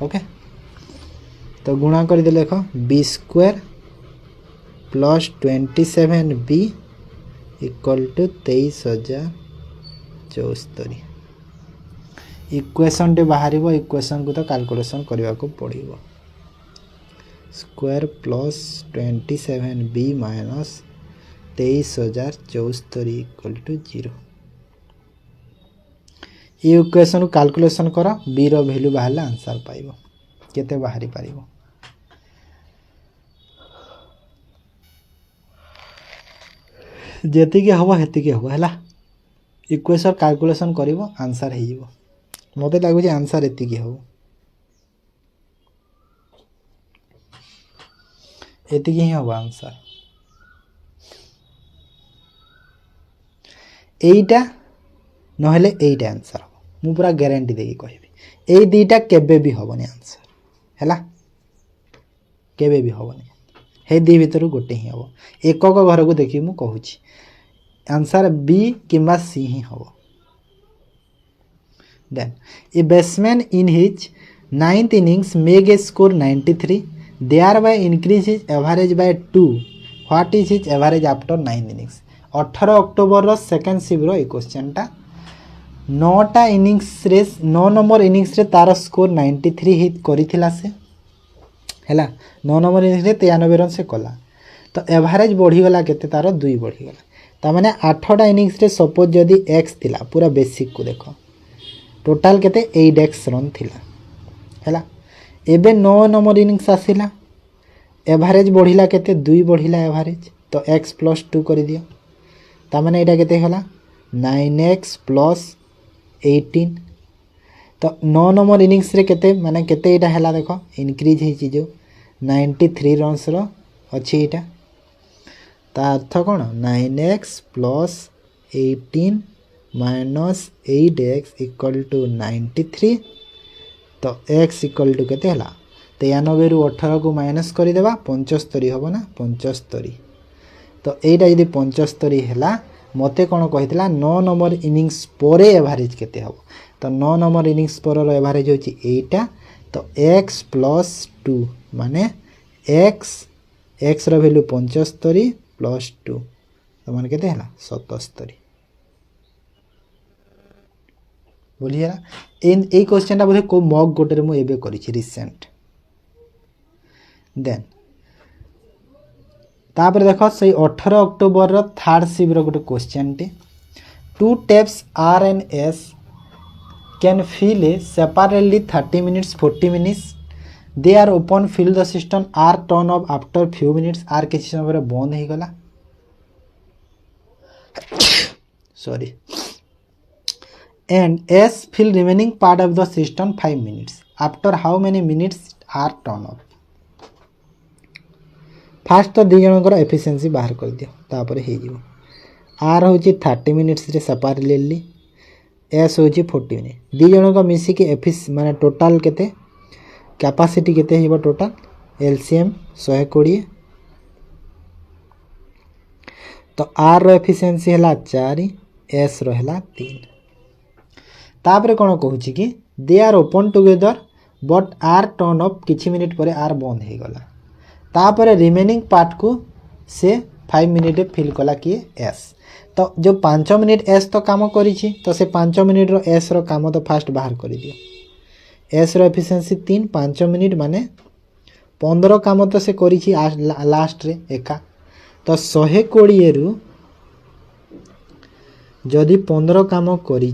ओके तो गुणा कर दे देखो b square plus 27b equal to 23074 equation टे बाहर इक्वेशन को तो कैलकुलेशन करने को पड़ो square plus 27b minus 23074 equal to 0 ये इक्वेशन को कैलकुलेशन कर b रो वैल्यू बाहर आंसर पाइबो केते बाहरी पारिबो जेति के हबो हेति के हबो हला इक्वेशन कैलकुलेशन करिवो आंसर हे जिवो मते लागु जे आंसर एति के हबो एति के हबो आंसर एइटा नहले एइटा आंसर हबो मु पूरा गारंटी देकी कहबी एइ दुईटा केबे भी हबोनी आंसर हला केबे भी हबोनी हे दी भीतर गोटे ही हबो एकक घर को देखि मु कहूची आंसर बी किंबा सी ही हबो then a batsman in his 9th innings make a score 93 thereby increase his average by 2 what is his average after 9 innings 18 October रो सेकंड शिफ्ट रो ए क्वेश्चन टा 9टा इनिंग्स रे 9 नंबर इनिंग्स रे तार स्कोर 93 हिट करिथिला से हैला 9 नंबर इनिंग्स रे 93 रन से कला तो एवरेज बढ़ी गला केते तार 2 बढ़ी गला ता माने 8टा इनिंग्स रे सपोज जदी x थिला पूरा बेसिक को देखो टोटाल केते 8x रन थिला हैला एबे 9 नंबर इनिंग्स आसिला एवरेज बढ़िला केते 2 बढ़िला एवरेज तो x + 2 कर दियो ता माने एटा केते होला 9x + 18 तो 9 नंबर इनिंग्स रे केते माने केते एटा हैला देखो इंक्रीज हे छि जो 93 रन्स रो अछि एटा ता अर्थ कोन 9x + 18 minus 8x equal to 93 तो x इक्वल टू केते हला 93 रु 18 को माइनस कर देबा 75 होबो ना 75 तो एटा यदि 75 हला मते कोन कहितला 9 नंबर इनिंग्स परे एवरेज केते होबो तो 9 नंबर इनिंग्स पर रो एवरेज होची एटा तो x + 2 माने x रो वैल्यू 75 + 2 तो माने केते हला 77 बोलिए ए क्वेश्चन बोधे को मॉक गोटे मु एबे करिछि रिसेंट देन तापर देखो सही 18 अक्टोबर रो थर्ड शिफ्ट रो गोटे क्वेश्चन टे two taps R and S can fill a separately 30 minutes 40 minutes they are open fill the system R turn off after few minutes R किछि समय रे बंद हे गला sorry and S fill remaining part of the system 5 minutes. After how many minutes are turn off? First तो दी जनकर एफिशिएंसी बाहर कर दियो तापर हे जिवो R होची 30 मिनिट्स रे सेपरेटली S होची 40 मिनिट दी जनक मिसी के एफिस माने टोटल केते कैपेसिटी केते हिबो टोटल LCM 120 तो R रो एफिशिएंसी हला 4 S रो हला 3 तापरे कोन कहूची कि they are open together but R turn off किछि मिनिट परे आर बंद हे गला तापरे रिमेनिंग पार्ट को से 5 मिनिट फिल कला किए एस। तो जो 5 मिनिट एस तो काम करी तो से 5 मिनिट रो एस रो काम तो फास्ट बाहर कर दियो। एस रो एफिशिएंसी 3, 5 मिनिट माने 15 काम तो से करी लास्ट रे एका। तो 120 रु जदि 15 काम करी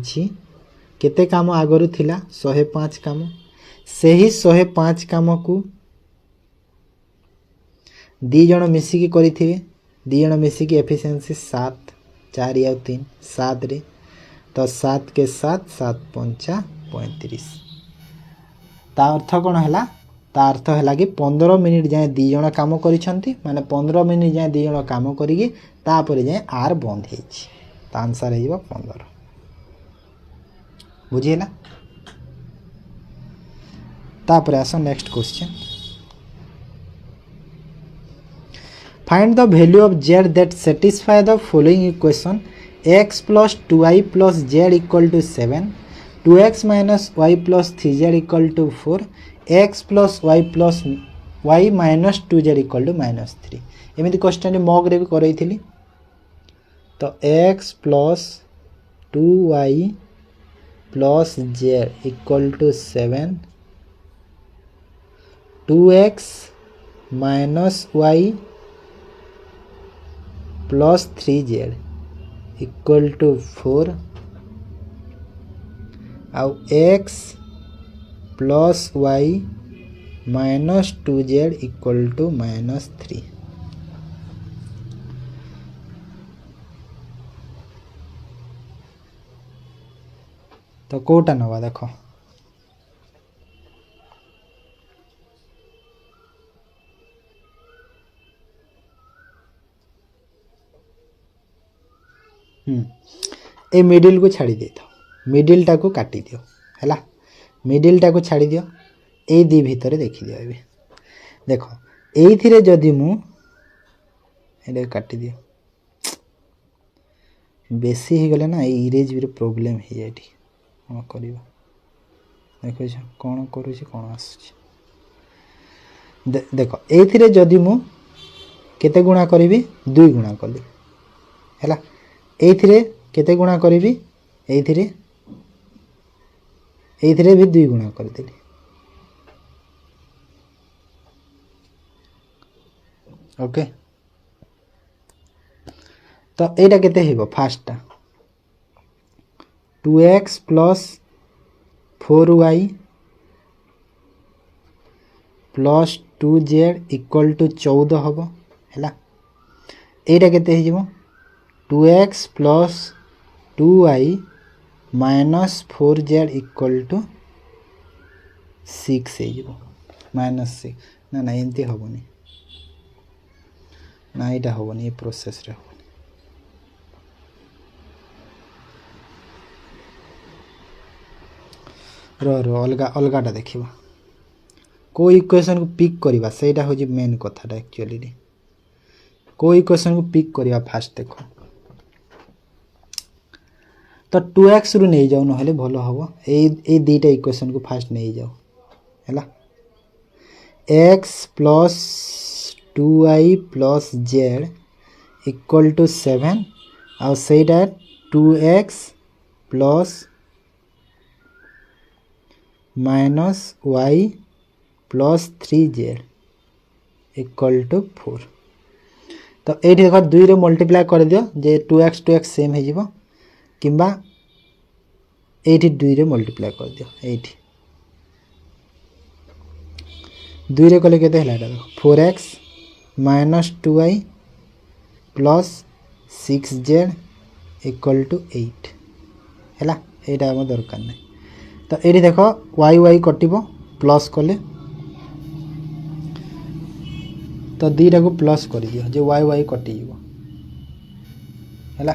केते काम आगरू थिला 105 काम, सही 105 काम को 2 जण मिसिकी करिथिबे। 2 जण मिसिकी एफिशिएंसी 7, 4 या 3 7 रे। तो 7 के 7 7 5 35। ता अर्थ कौन है? ता अर्थ है कि 15 मिनिट जाए 2 जण काम करिसंती, माने 15 मिनिट जाए 2 जण काम करिके तापर जाए आर बंद हेछि। ता आंसर हेइबो 15। बुझिला? तापर आसो next question. Find the value of z that satisfy the following equation: x plus 2y plus z equal to 7, 2x minus y plus 3z equal to 4, x plus y minus 2z equal to minus 3। एमिति क्वेश्चन मॉक रे भी करई थिली। तो x plus 2y plus z equal to 7, 2x minus y plus 3z equal to 4 आउ x plus y minus 2z equal to minus 3। तो कोटा नवा देखो ए मिडिल को छाड़ी दे था, मिडिल टा को काटी दियो हैला, मिडिल टा को छाड़ी दियो। ए दी भीतर देखि दियो। एबे देखो एइथिरे जदि मु एले काटी दियो, बेसी ही गले ना इरेज भी प्रॉब्लम हे जाइठी। कोन करबा देखो छ कोन करू छी कोन आसुची। देखो एइथिरे जदि मु केते गुणा करबी 2 गुणा करली हैला, एइथिरे केते गुणा करबी एइथिरे भी 2 गुणा कर देली। ओके तो एटा केते हेबो फास्टटा 2x plus 4y plus 2z equal to 14 हबो हैला। एटा केते हे जिवो 2x plus 2y minus 4z equal to 6 हे जिवो minus 6 ना ना एंती हबोनी ना एटा हबोनी, ए प्रोसेस रे हबोनी। रो अलगा अलगाटा देखिबा को इक्वेशन को पिक करिबा सेटा हो जी मेन कथाटा एक्चुअली रे। को इक्वेशन को पिक करिबा फास्ट देखो तो 2x रु नहीं जाऊ नहले भलो हबो। ए दीटा इक्वेशन को फास्ट नहीं जाऊ हैला। x plus 2y plus z equal to 7 और सेटा 2x plus minus y plus 3z equal to 4। तो ये देखो 2 रे मल्टीप्लाई कर दियो जे 2x सेम हे जिवो किंबा 2 रे मल्टीप्लाई कर दियो। 2 रे कले केते हला देखो 4x minus 2y plus 6z equal to 8 हैला। एटा हम दरकार नै। तो ये देखो y कटिबो प्लस कले तो दीटा को प्लस कर दियो जे y कटि जीवो हैला।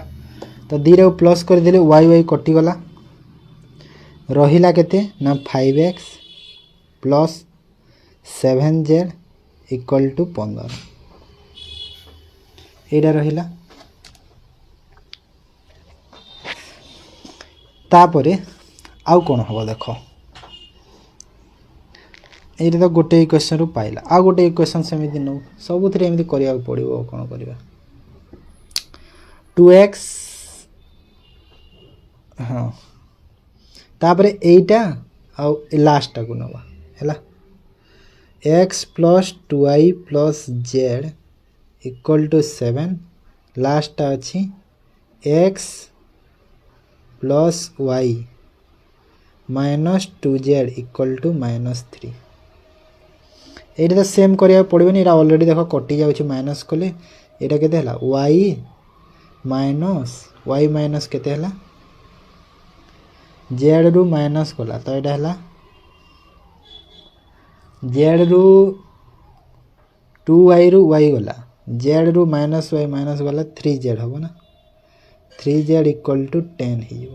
तो दीटा को प्लस कर देले y कटि गला रहिला केते ना 5x plus 7z equal to 15 एटा रहिला। तापरे आउ कोन हबो देखो ये तो गोटे इक्वेशन रु पाइला आ गोटे इक्वेशन सेमिति नो सबुथरे एमिति करिया पड़िबो कोन करिवा 2x हाँ तापरे एटा आउ लास्ट को नवा हैला x plus 2y plus z equal to 7 last अच्छी x plus y minus 2z equal to -3 ये तो सेम करिया पड़ोनी ऑलरेडी देख कटि जाऊँ माइनस कले यहाँ के y माइनस केते हला z रु माइनस कला तो यहाँ है z रु 2y रु y गला z रु माइनस गला 3z हम ना 3z इक्वल टू 10 है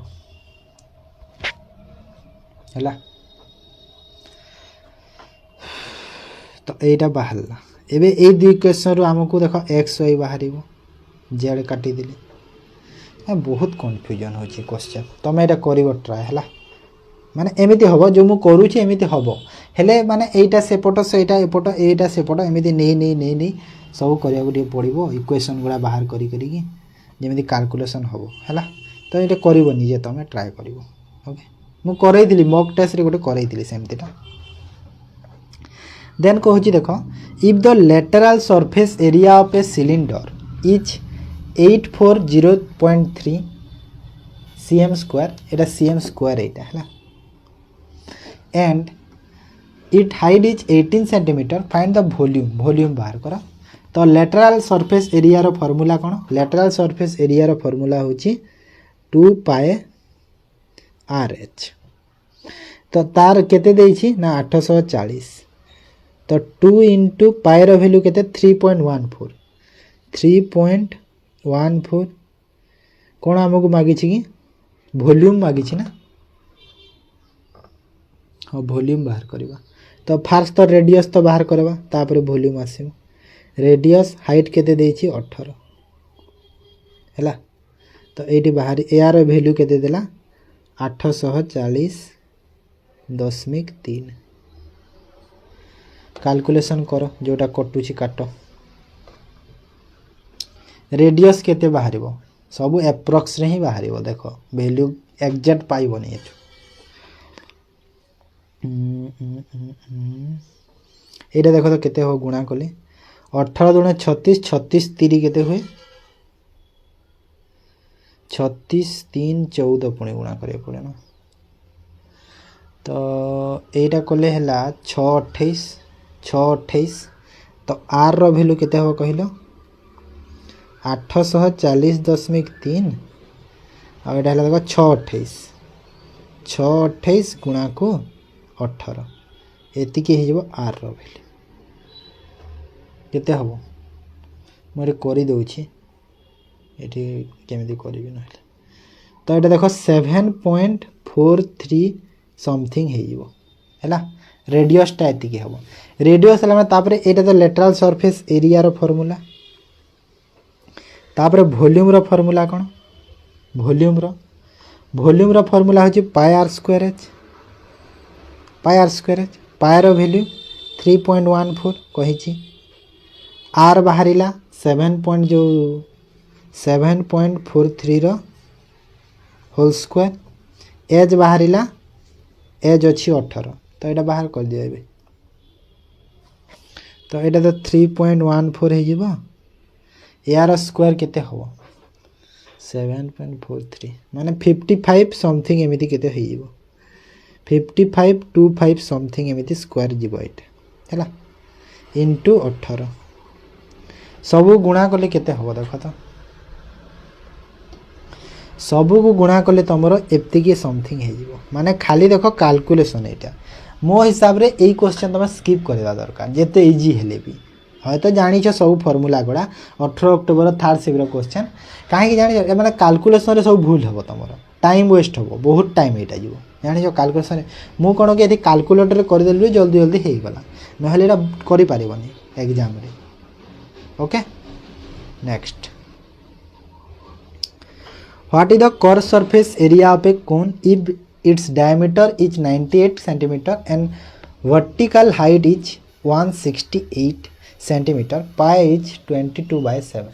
तो यहीटा बाहर एबे ए दुई क्वेश्चन आमको देख एक्स वाई बाहर जेड काटिदेली बहुत कन्फ्यूजन हो क्वेश्चन तुम यहाँ कर ट्राए है माने एमती हम जो मुझे करुँची एमती हम हेले माने एटा सेपट सेटा एपट एटा सेपट एमती नहीं सब करा पड़ो इक्वेशन गुड़ा बाहर करमी कैलकुलेशन हम है तो ये कर निजे तुम ट्राए कर ओके मुझे मॉक टेस्ट गोटे करी सेमतीटा देन कहूँ देख if the lateral surface area of A cylinder is 840.3 cm square Etah cm square एटा है and it height is 18 centimetre find the volume बाहर कर तो लेटरल सरफेस एरिया रो फॉर्मूला कौन लेटरल सरफेस एरिया रो फॉर्मूला होची 2 पाए RH तो तार केते देइछि ना 840 तो 2 इंटू पाई रो वैल्यू केते 3.14 कौन आमको मागी कि वॉल्यूम मागी ना हाँ वॉल्यूम बाहर करवा तो फास्ट तो रेडियस तो बाहर करवा तापर वॉल्यूम आसो रेडियस हाइट केते देइछि 18 हैला तो ये बाहर यार वैल्यू केते देला 840.3 कैलकुलेशन कर जोटा कटुची काट रेडियस केते बाहर सब एप्रोक्स रे ही बाहर देख वैल्यू एक्जेक्ट पाइबनी ये देख तो केते हो गुणा कले 18 दुणे 36 36 3 केते हुए 36 3 14 पुणी गुणा करे पड़े ना तो यहीटा कले है 628 तो आर रो वैल्यू केते हो कहल 840.3 और ये देख 628 गुणा को 18 एतिकी हो आर रो वैल्यू केते हम मुझे कर दूची ये केमी करी ना तो ये देख 7.43 समथिंग है रेडियसटा एतिकी हम रेडियस है यहाँ तो लेटरल सरफेस एरिया रो फॉर्मूला तापर वॉल्यूम रो फॉर्मूला कौन वॉल्यूम रो फॉर्मूला होची pi r square h pi रो वैल्यू 3.14 कही आर बाहरिला 7.43 रो होल स्क्वायर एज बाहरिला एज अच्छी 18 तो यहाँ बाहर कर दिया तो यहाँ तो 3.14 हो यार स्क्वायर केते हम 7.43 माने 55 समथिंग एमती केते हो 5525 समथिंग एमती स्क्वायर जीव यहाँ है इंटू 18 सबू गुणा कले केते हम देख तो सबू को गुणा कले तुम एतिकी समथिंग हो माने खाली देख कैलकुलेशन यहाँ मो हिसाब रे यही क्वेश्चन तुम स्किप करवा दरकार जिते इजी हेले भी है तो जानिछ सब फॉर्मूला गुड़ा 18 अक्टोबर 3rd शिफ्ट क्वेश्चन कहीं जानी मैंने कैलकुलेशन सब भूल हम तुम टाइम वेस्ट हम बहुत टाइम यहाँ जीव जानिछ कैलकुलेशन मुझे कौन कि कैलकुलेटर करदेली जल्दी जल्दी हो गला ना करें एग्जाम रे okay next what is the curve surface area of A cone if its diameter is 98 centimetre and vertical height is 168 centimetre pi is 22/7